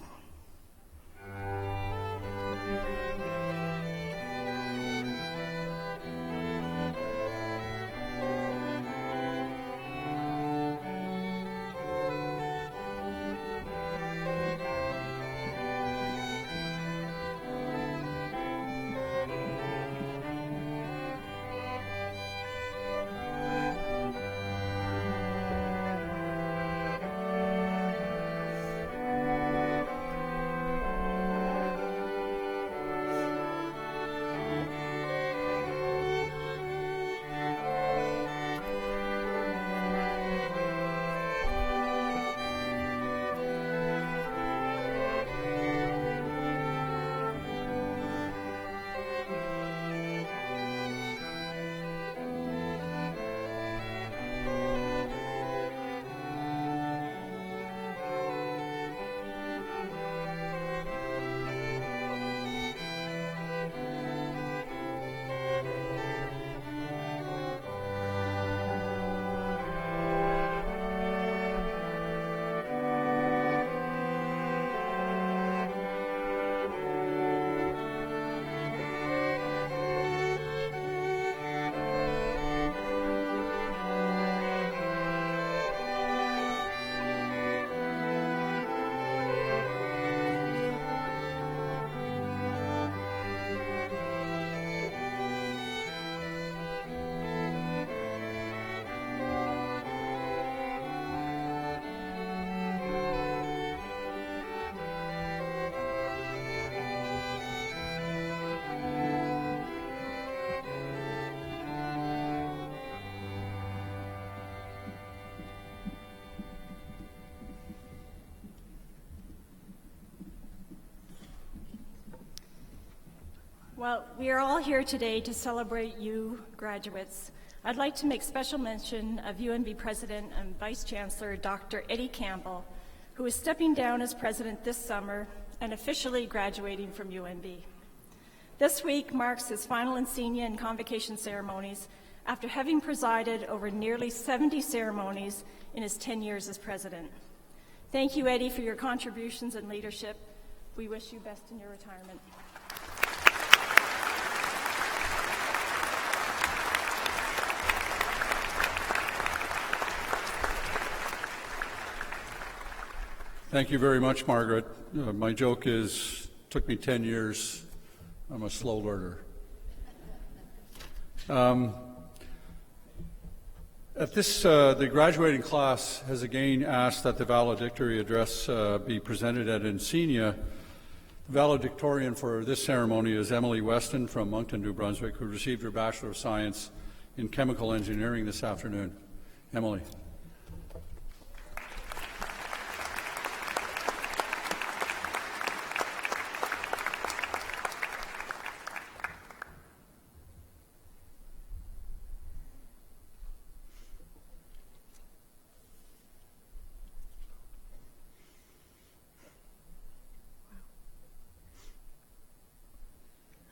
K: Well, we are all here today to celebrate you, graduates. I'd like to make special mention of UNB President and Vice Chancellor Dr. Eddie Campbell, who is stepping down as president this summer and officially graduating from UNB. This week marks his final Encaenia and Convocation ceremonies after having presided over nearly 70 ceremonies in his 10 years as president. Thank you, Eddie, for your contributions and leadership. We wish you best in your retirement.
B: Thank you very much, Margaret. My joke is, took me 10 years. I'm a slow learner. At this, the graduating class has again asked that the valedictory address be presented at Encaenia. The valedictorian for this ceremony is Emily Weston from Moncton, New Brunswick, who received her Bachelor of Science in Chemical Engineering this afternoon. Emily.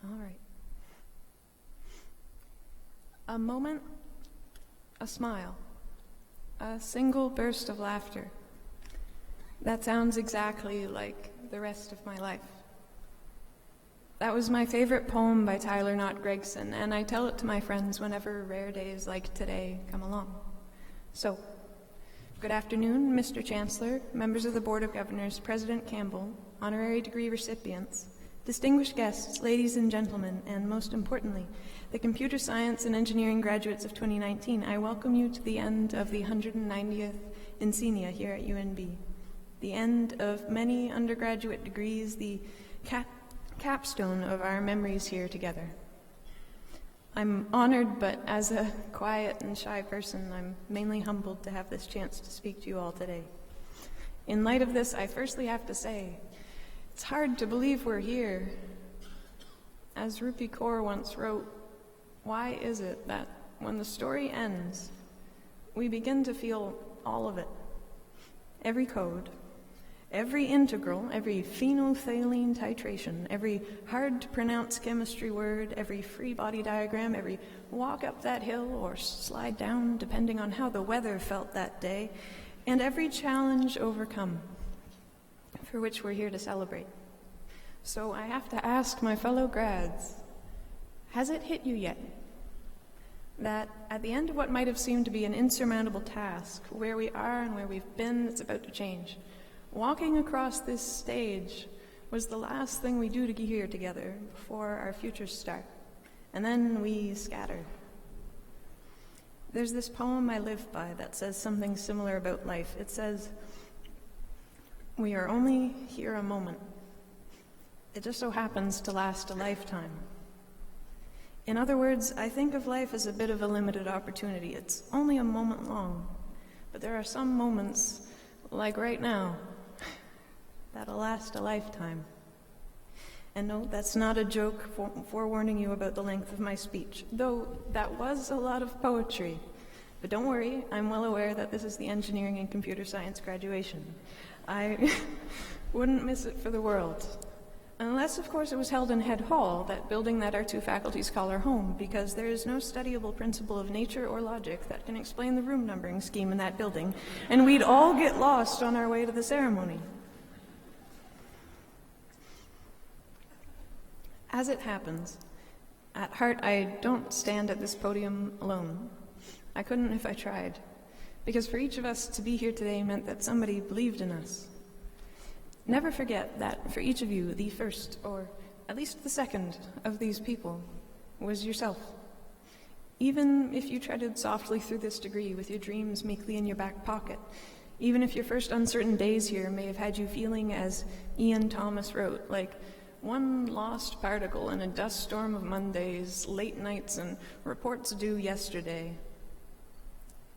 P: All right. A moment, a smile, a single burst of laughter. That sounds exactly like the rest of my life. That was my favorite poem by Tyler Knott Gregson, and I tell it to my friends whenever rare days like today come along. So, good afternoon, Mr. Chancellor, members of the Board of Governors, President Campbell, honorary degree recipients, distinguished guests, ladies and gentlemen, and most importantly, the computer science and engineering graduates of 2019. I welcome you to the end of the 190th Encaenia here at UNB. The end of many undergraduate degrees, the capstone of our memories here together. I'm honored, but as a quiet and shy person, I'm mainly humbled to have this chance to speak to you all today. In light of this, I firstly have to say, it's hard to believe we're here. As Rupi Kaur once wrote, why is it that when the story ends, we begin to feel all of it? Every code, every integral, every phenolphthalein titration, every hard-to-pronounce chemistry word, every free body diagram, every walk up that hill or slide down, depending on how the weather felt that day, and every challenge overcome, for which we're here to celebrate. So I have to ask my fellow grads, has it hit you yet? That at the end of what might have seemed to be an insurmountable task, where we are and where we've been, it's about to change. Walking across this stage was the last thing we do here together before our futures start. And then we scatter. There's this poem I live by that says something similar about life. It says, "We are only here a moment. It just so happens to last a lifetime." In other words, I think of life as a bit of a limited opportunity. It's only a moment long, but there are some moments, like right now, that'll last a lifetime. And no, that's not a joke forewarning you about the length of my speech, though that was a lot of poetry. But don't worry, I'm well aware that this is the engineering and computer science graduation. I wouldn't miss it for the world. Unless, of course, it was held in Head Hall, that building that our two faculties call our home, because there is no studyable principle of nature or logic that can explain the room numbering scheme in that building, and we'd all get lost on our way to the ceremony. As it happens, at heart I don't stand at this podium alone. I couldn't if I tried, because for each of us to be here today meant that somebody believed in us. Never forget that for each of you, the first, or at least the second, of these people was yourself. Even if you treaded softly through this degree with your dreams meekly in your back pocket, even if your first uncertain days here may have had you feeling, as Ian Thomas wrote, like one lost particle in a dust storm of Mondays, late nights, and reports due yesterday.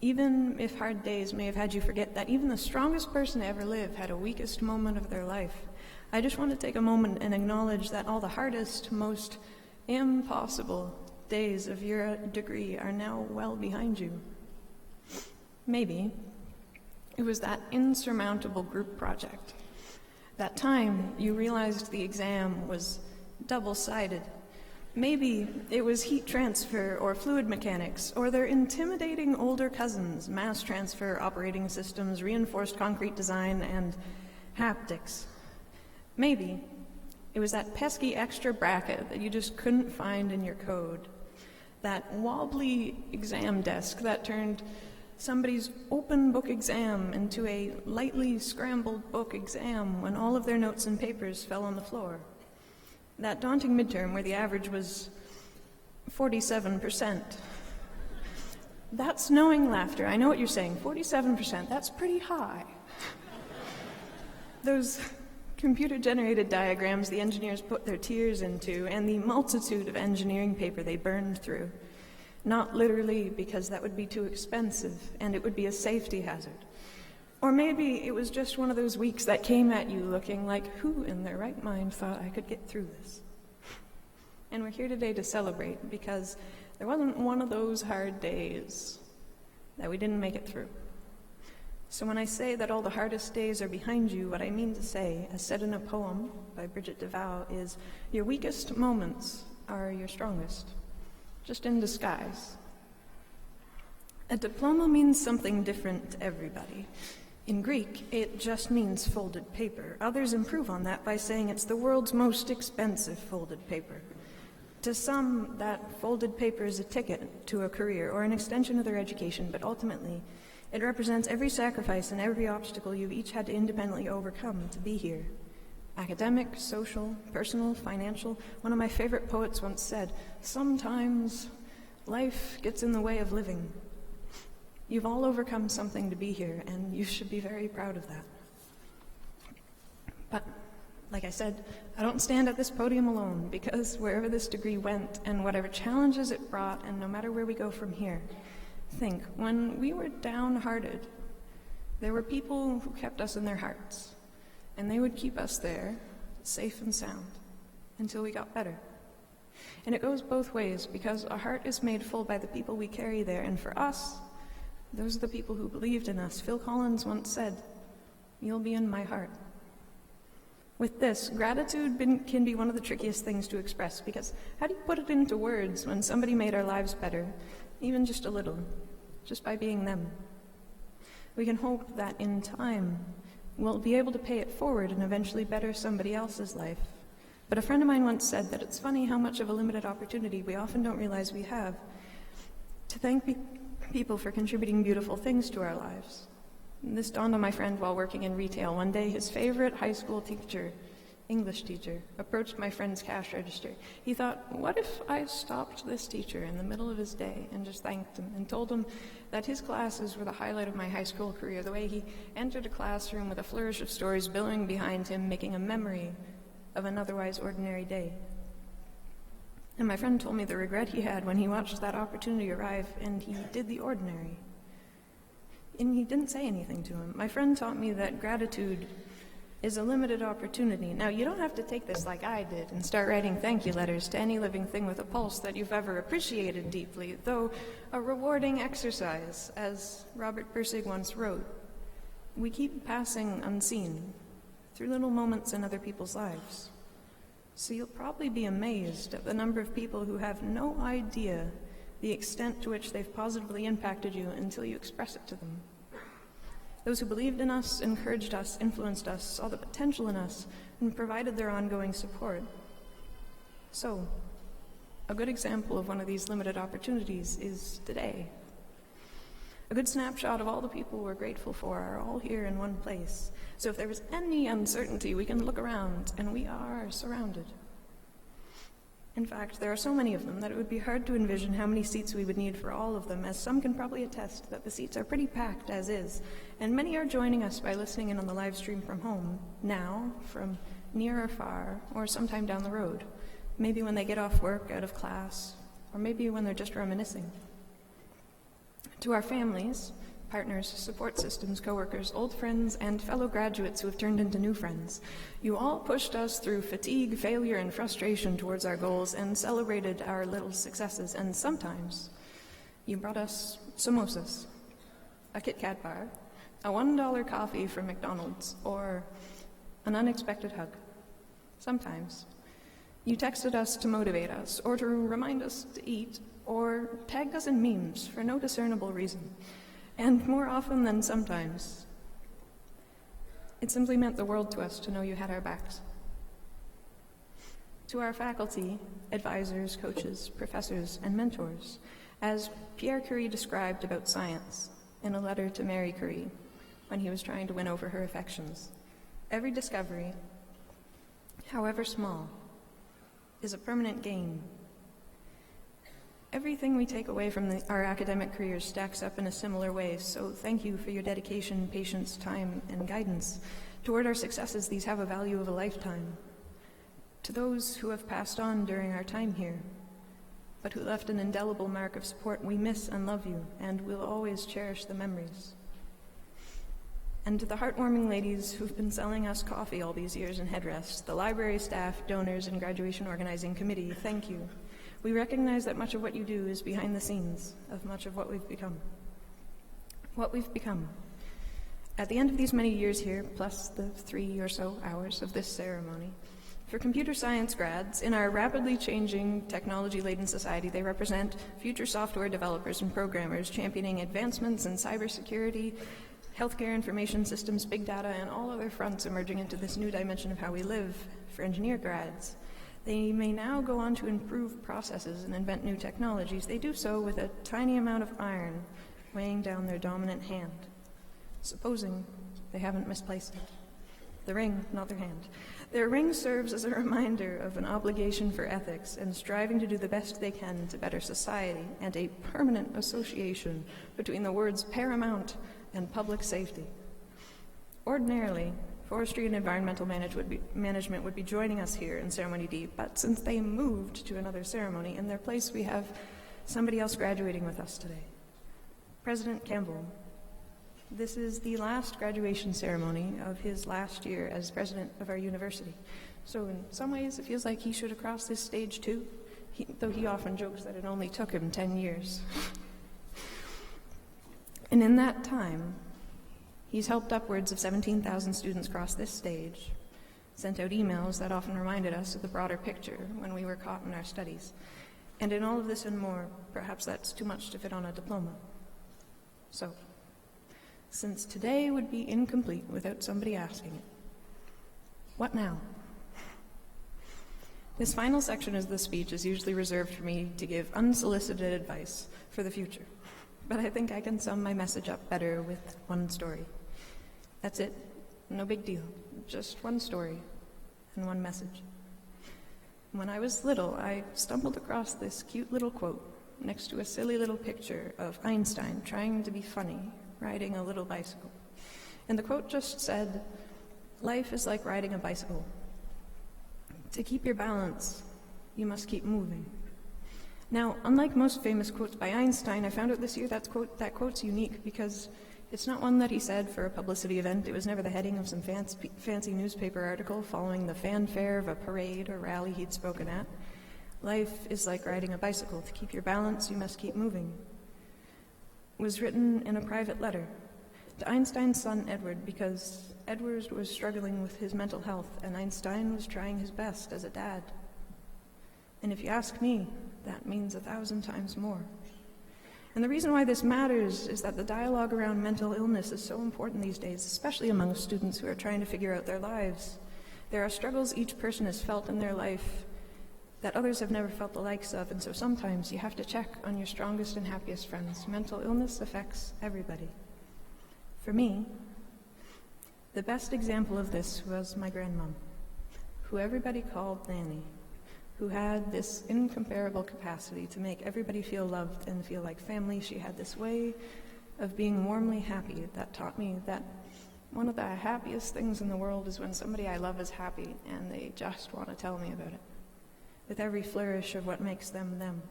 P: Even if hard days may have had you forget that even the strongest person to ever live had a weakest moment of their life, I just want to take a moment and acknowledge that all the hardest, most impossible days of your degree are now well behind you. Maybe it was that insurmountable group project. That time you realized the exam was double-sided. Maybe it was heat transfer or fluid mechanics, or their intimidating older cousins, mass transfer, operating systems, reinforced concrete design, and haptics. Maybe it was that pesky extra bracket that you just couldn't find in your code. That wobbly exam desk that turned somebody's open book exam into a lightly scrambled book exam when all of their notes and papers fell on the floor. That daunting midterm where the average was 47%. That's knowing laughter. I know what you're saying. 47%, that's pretty high. Those computer-generated diagrams the engineers put their tears into, and the multitude of engineering paper they burned through. Not literally, because that would be too expensive, and it would be a safety hazard. Or maybe it was just one of those weeks that came at you looking like, who in their right mind thought I could get through this? And we're here today to celebrate, because there wasn't one of those hard days that we didn't make it through. So when I say that all the hardest days are behind you, what I mean to say, as said in a poem by Bridget DeVoe, is your weakest moments are your strongest, just in disguise. A diploma means something different to everybody. In Greek, it just means folded paper. Others improve on that by saying it's the world's most expensive folded paper. To some, that folded paper is a ticket to a career or an extension of their education, but ultimately, it represents every sacrifice and every obstacle you've each had to independently overcome to be here. Academic, social, personal, financial. One of my favorite poets once said, "Sometimes life gets in the way of living." You've all overcome something to be here, and you should be very proud of that. But, like I said, I don't stand at this podium alone, because wherever this degree went and whatever challenges it brought, and no matter where we go from here, think, when we were downhearted, there were people who kept us in their hearts, and they would keep us there, safe and sound, until we got better. And it goes both ways, because a heart is made full by the people we carry there, and for us, those are the people who believed in us. Phil Collins once said, "You'll be in my heart." With this, gratitude can be one of the trickiest things to express, because how do you put it into words when somebody made our lives better, even just a little, just by being them? We can hope that in time, we'll be able to pay it forward and eventually better somebody else's life. But a friend of mine once said that it's funny how much of a limited opportunity we often don't realize we have to thank people for contributing beautiful things to our lives. This dawned on my friend while working in retail. One day, his favorite high school teacher, English teacher, approached my friend's cash register. He thought, what if I stopped this teacher in the middle of his day and just thanked him and told him that his classes were the highlight of my high school career, the way he entered a classroom with a flourish of stories billowing behind him, making a memory of an otherwise ordinary day. And my friend told me the regret he had when he watched that opportunity arrive and he did the ordinary. And he didn't say anything to him. My friend taught me that gratitude is a limited opportunity. Now, you don't have to take this like I did and start writing thank you letters to any living thing with a pulse that you've ever appreciated deeply, though a rewarding exercise, as Robert Pirsig once wrote. We keep passing unseen through little moments in other people's lives. So you'll probably be amazed at the number of people who have no idea the extent to which they've positively impacted you until you express it to them. Those who believed in us, encouraged us, influenced us, saw the potential in us, and provided their ongoing support. So, a good example of one of these limited opportunities is today. A good snapshot of all the people we're grateful for are all here in one place. So if there was any uncertainty, we can look around, and we are surrounded. In fact, there are so many of them that it would be hard to envision how many seats we would need for all of them, as some can probably attest that the seats are pretty packed as is, and many are joining us by listening in on the live stream from home, now, from near or far, or sometime down the road, maybe when they get off work, out of class, or maybe when they're just reminiscing. To our families, partners, support systems, coworkers, old friends, and fellow graduates who have turned into new friends, you all pushed us through fatigue, failure, and frustration towards our goals and celebrated our little successes, and sometimes you brought us samosas, a Kit Kat bar, a $1 coffee from McDonald's, or an unexpected hug. Sometimes you texted us to motivate us, or to remind us to eat, or tagged us in memes for no discernible reason. And more often than sometimes, it simply meant the world to us to know you had our backs. To our faculty, advisors, coaches, professors, and mentors, as Pierre Curie described about science in a letter to Marie Curie when he was trying to win over her affections, every discovery, however small, is a permanent gain. Everything we take away from our academic careers stacks up in a similar way, so thank you for your dedication, patience, time, and guidance. Toward our successes, these have a value of a lifetime. To those who have passed on during our time here, but who left an indelible mark of support, we miss and love you, and we'll always cherish the memories. And to the heartwarming ladies who've been selling us coffee all these years in headrests, the library staff, donors, and graduation organizing committee, thank you. We recognize that much of what you do is behind the scenes of much of what we've become. What we've become. At the end of these many years here, plus the 3 or so hours of this ceremony, For computer science grads, in our rapidly changing technology-laden society, they represent future software developers and programmers championing advancements in cybersecurity, healthcare information systems, big data, and all other fronts emerging into this new dimension of how we live. For engineer grads, they may now go on to improve processes and invent new technologies. They do so with a tiny amount of iron weighing down their dominant hand, supposing they haven't misplaced it. The ring, not their hand. Their ring serves as a reminder of an obligation for ethics and striving to do the best they can to better society, and a permanent association between the words paramount and public safety. Ordinarily, forestry and environmental management would be joining us here in Ceremony D, but since they moved to another ceremony, in their place we have somebody else graduating with us today. President Campbell. This is the last graduation ceremony of his last year as president of our university. So in some ways, it feels like he should have crossed this stage too, though he often jokes that it only took him 10 years. And in that time, he's helped upwards of 17,000 students cross this stage, sent out emails that often reminded us of the broader picture when we were caught in our studies. And in all of this and more, perhaps that's too much to fit on a diploma. So, since today would be incomplete without somebody asking it, what now? This final section of the speech is usually reserved for me to give unsolicited advice for the future, but I think I can sum my message up better with one story. That's it, no big deal, just one story and one message. When I was little, I stumbled across this cute little quote next to a silly little picture of Einstein trying to be funny, riding a little bicycle. And the quote just said, "Life is like riding a bicycle. To keep your balance, you must keep moving." Now, unlike most famous quotes by Einstein, I found out this year that quote's unique because it's not one that he said for a publicity event. It was never the heading of some fancy newspaper article following the fanfare of a parade or rally he'd spoken at. Life is like riding a bicycle. To keep your balance, you must keep moving. Was written in a private letter to Einstein's son Edward because Edward was struggling with his mental health and Einstein was trying his best as a dad. And if you ask me, that means 1,000 times more. And the reason why this matters is that the dialogue around mental illness is so important these days, especially among students who are trying to figure out their lives. There are struggles each person has felt in their life that others have never felt the likes of, and so sometimes you have to check on your strongest and happiest friends. Mental illness affects everybody. For me, the best example of this was my grandmom, who everybody called Nanny, who had this incomparable capacity to make everybody feel loved and feel like family. She had this way of being warmly happy that taught me that one of the happiest things in the world is when somebody I love is happy and they just want to tell me about it, with every flourish of what makes them them.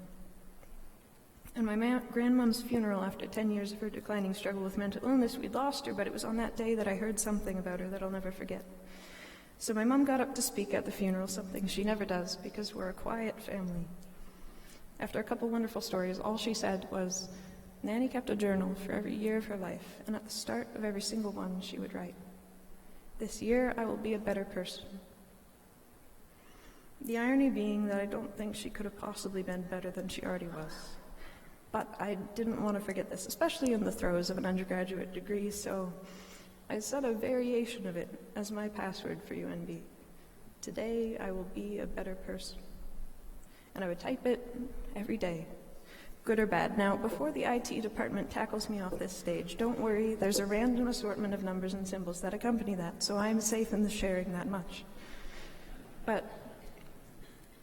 P: And my grandmom's funeral, after 10 years of her declining struggle with mental illness, we'd lost her, but it was on that day that I heard something about her that I'll never forget. So my mom got up to speak at the funeral, something she never does because we're a quiet family. After a couple wonderful stories, all she said was, Nanny kept a journal for every year of her life, and at the start of every single one she would write, "This year I will be a better person." The irony being that I don't think she could have possibly been better than she already was. But I didn't want to forget this, especially in the throes of an undergraduate degree, so I set a variation of it as my password for UNB. Today I will be a better person. And I would type it every day, good or bad. Now, before the IT department tackles me off this stage, don't worry, there's a random assortment of numbers and symbols that accompany that, so I'm safe in the sharing that much. But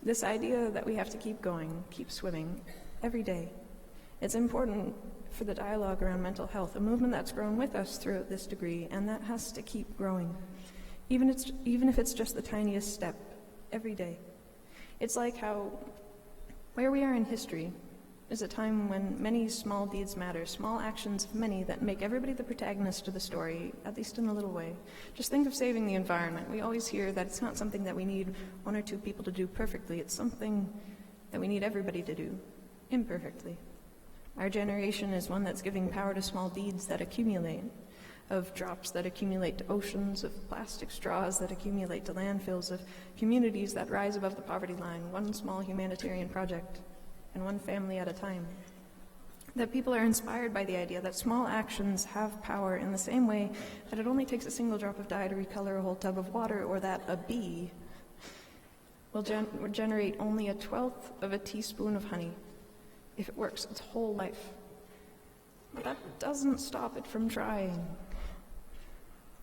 P: this idea that we have to keep going, keep swimming, every day, it's important for the dialogue around mental health, a movement that's grown with us throughout this degree, and that has to keep growing, even if it's just the tiniest step, every day. It's like how where we are in history is a time when many small deeds matter, small actions of many that make everybody the protagonist of the story, at least in a little way. Just think of saving the environment. We always hear that it's not something that we need one or two people to do perfectly. It's something that we need everybody to do imperfectly. Our generation is one that's giving power to small deeds that accumulate. of drops that accumulate to oceans, of plastic straws that accumulate to landfills, of communities that rise above the poverty line, one small humanitarian project and one family at a time. That people are inspired by the idea that small actions have power in the same way that it only takes a single drop of dye to recolor a whole tub of water, or that a bee will generate only 1/12 of a teaspoon of honey if it works its whole life. But that doesn't stop it from trying.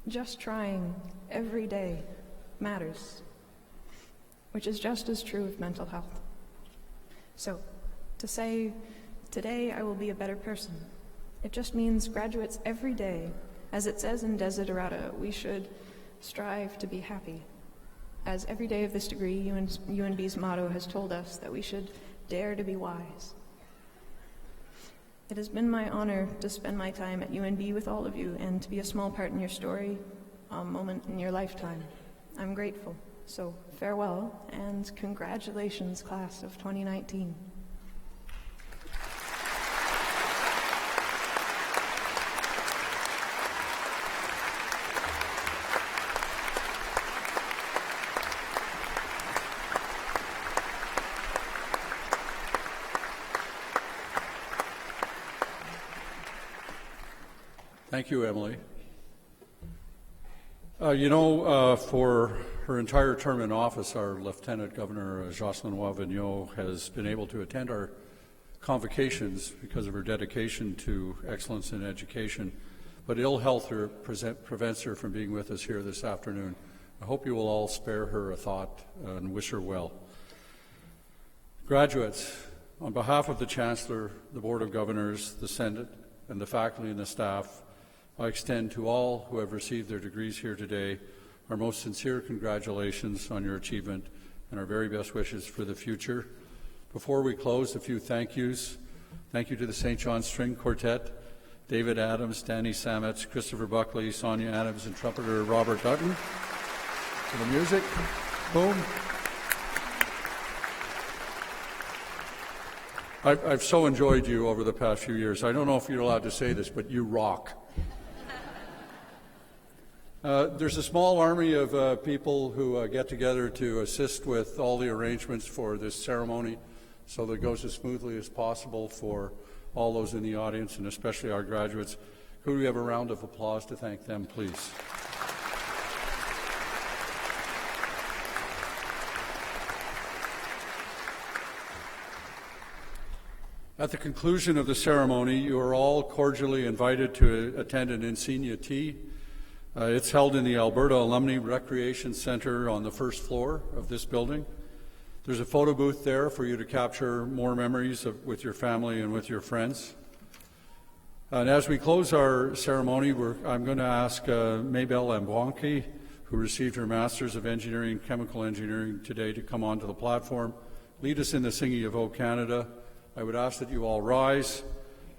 P: Just trying every day matters, which is just as true of mental health. So, to say, today I will be a better person, it just means graduates every day, as it says in Desiderata, we should strive to be happy. As every day of this degree, UNB's motto has told us that we should dare to be wise. It has been my honor to spend my time at UNB with all of you and to be a small part in your story, a moment in your lifetime. I'm grateful. So farewell and congratulations, class of 2019.
B: Thank you, Emily. For her entire term in office, our Lieutenant Governor Jocelyn Wavignon has been able to attend our convocations because of her dedication to excellence in education, but ill health prevents her from being with us here this afternoon. I hope you will all spare her a thought and wish her well. Graduates, on behalf of the Chancellor, the Board of Governors, the Senate, and the faculty and the staff, I extend to all who have received their degrees here today our most sincere congratulations on your achievement and our very best wishes for the future. Before we close, a few thank yous. Thank you to the St. John String Quartet, David Adams, Danny Sametz, Christopher Buckley, Sonia Adams, and trumpeter Robert Dutton. To the music, boom. I've so enjoyed you over the past few years. I don't know if you're allowed to say this, but you rock. There's a small army of people who get together to assist with all the arrangements for this ceremony so that it goes as smoothly as possible for all those in the audience and especially our graduates. Could we have a round of applause to thank them, please? At the conclusion of the ceremony, you are all cordially invited to attend an Encaenia tea. It's held in the Alberta Alumni Recreation Centre on the first floor of this building. There's a photo booth there for you to capture more memories with your family and with your friends. And as we close our ceremony, I'm going to ask Maybelle Ambwanki, who received her Master's of Engineering, Chemical Engineering today, to come onto the platform, lead us in the singing of O Canada. I would ask that you all rise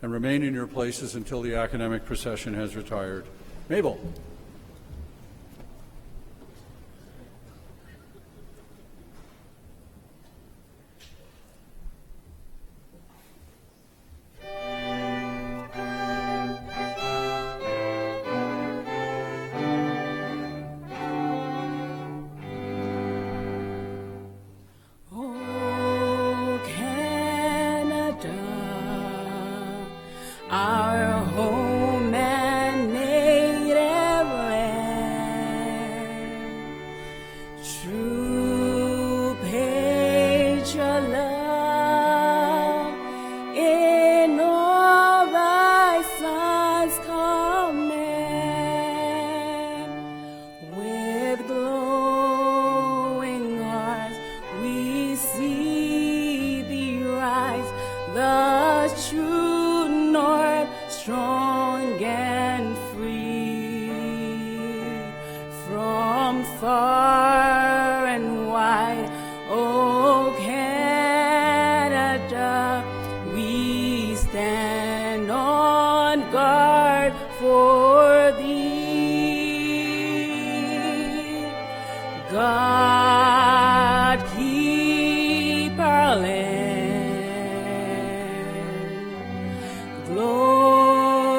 B: and remain in your places until the academic procession has retired. Mabel.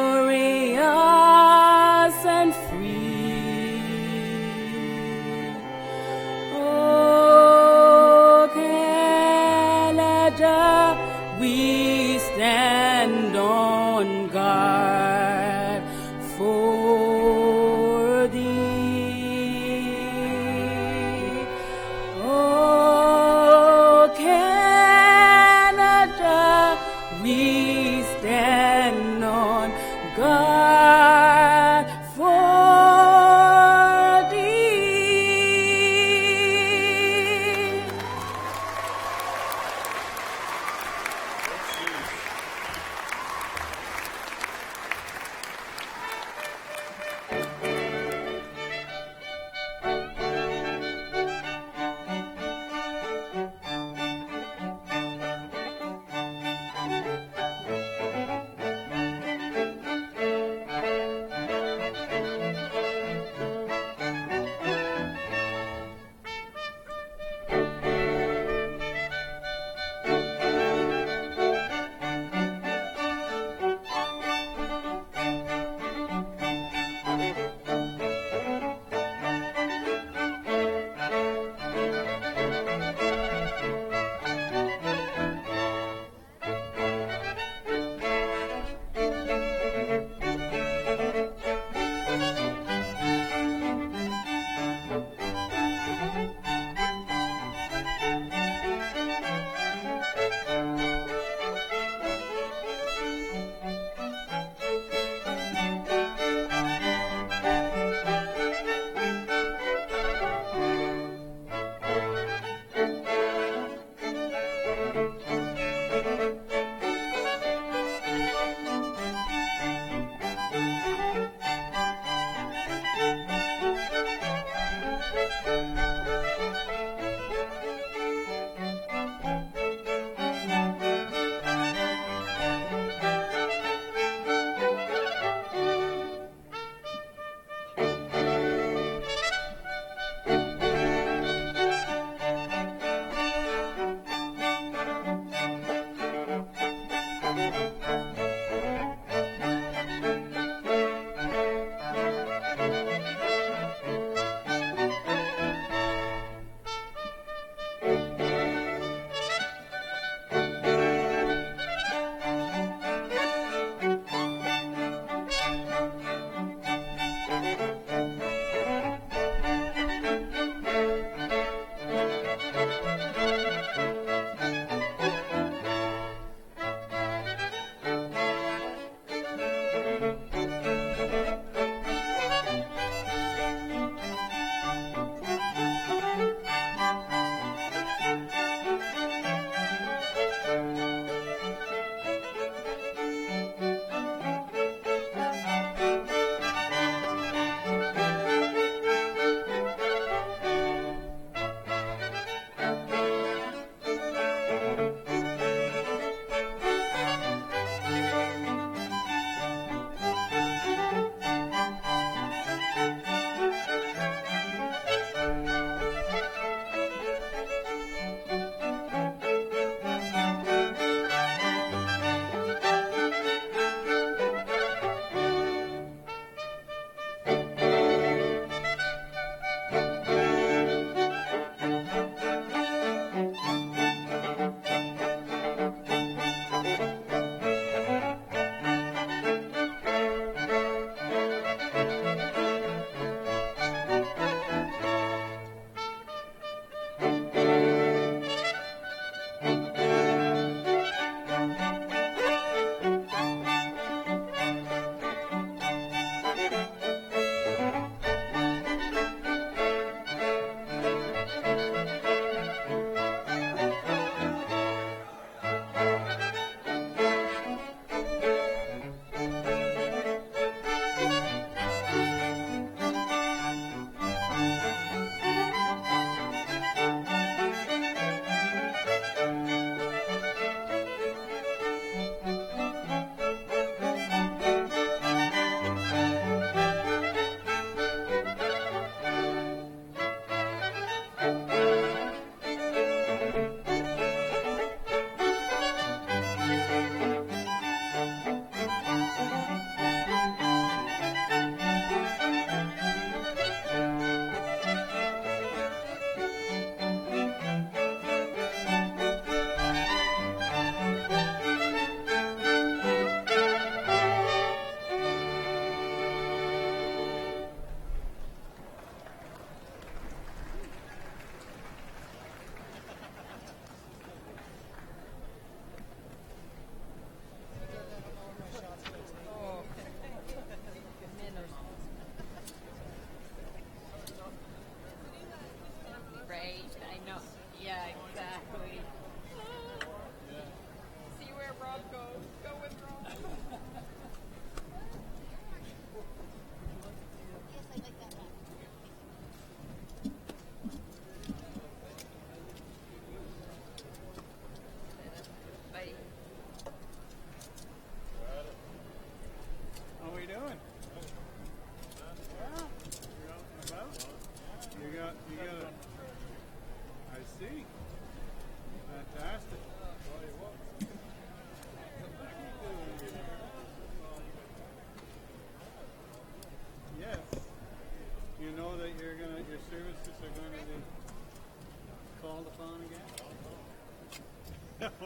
Q: Glorious stand on guard for thee.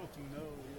D: no.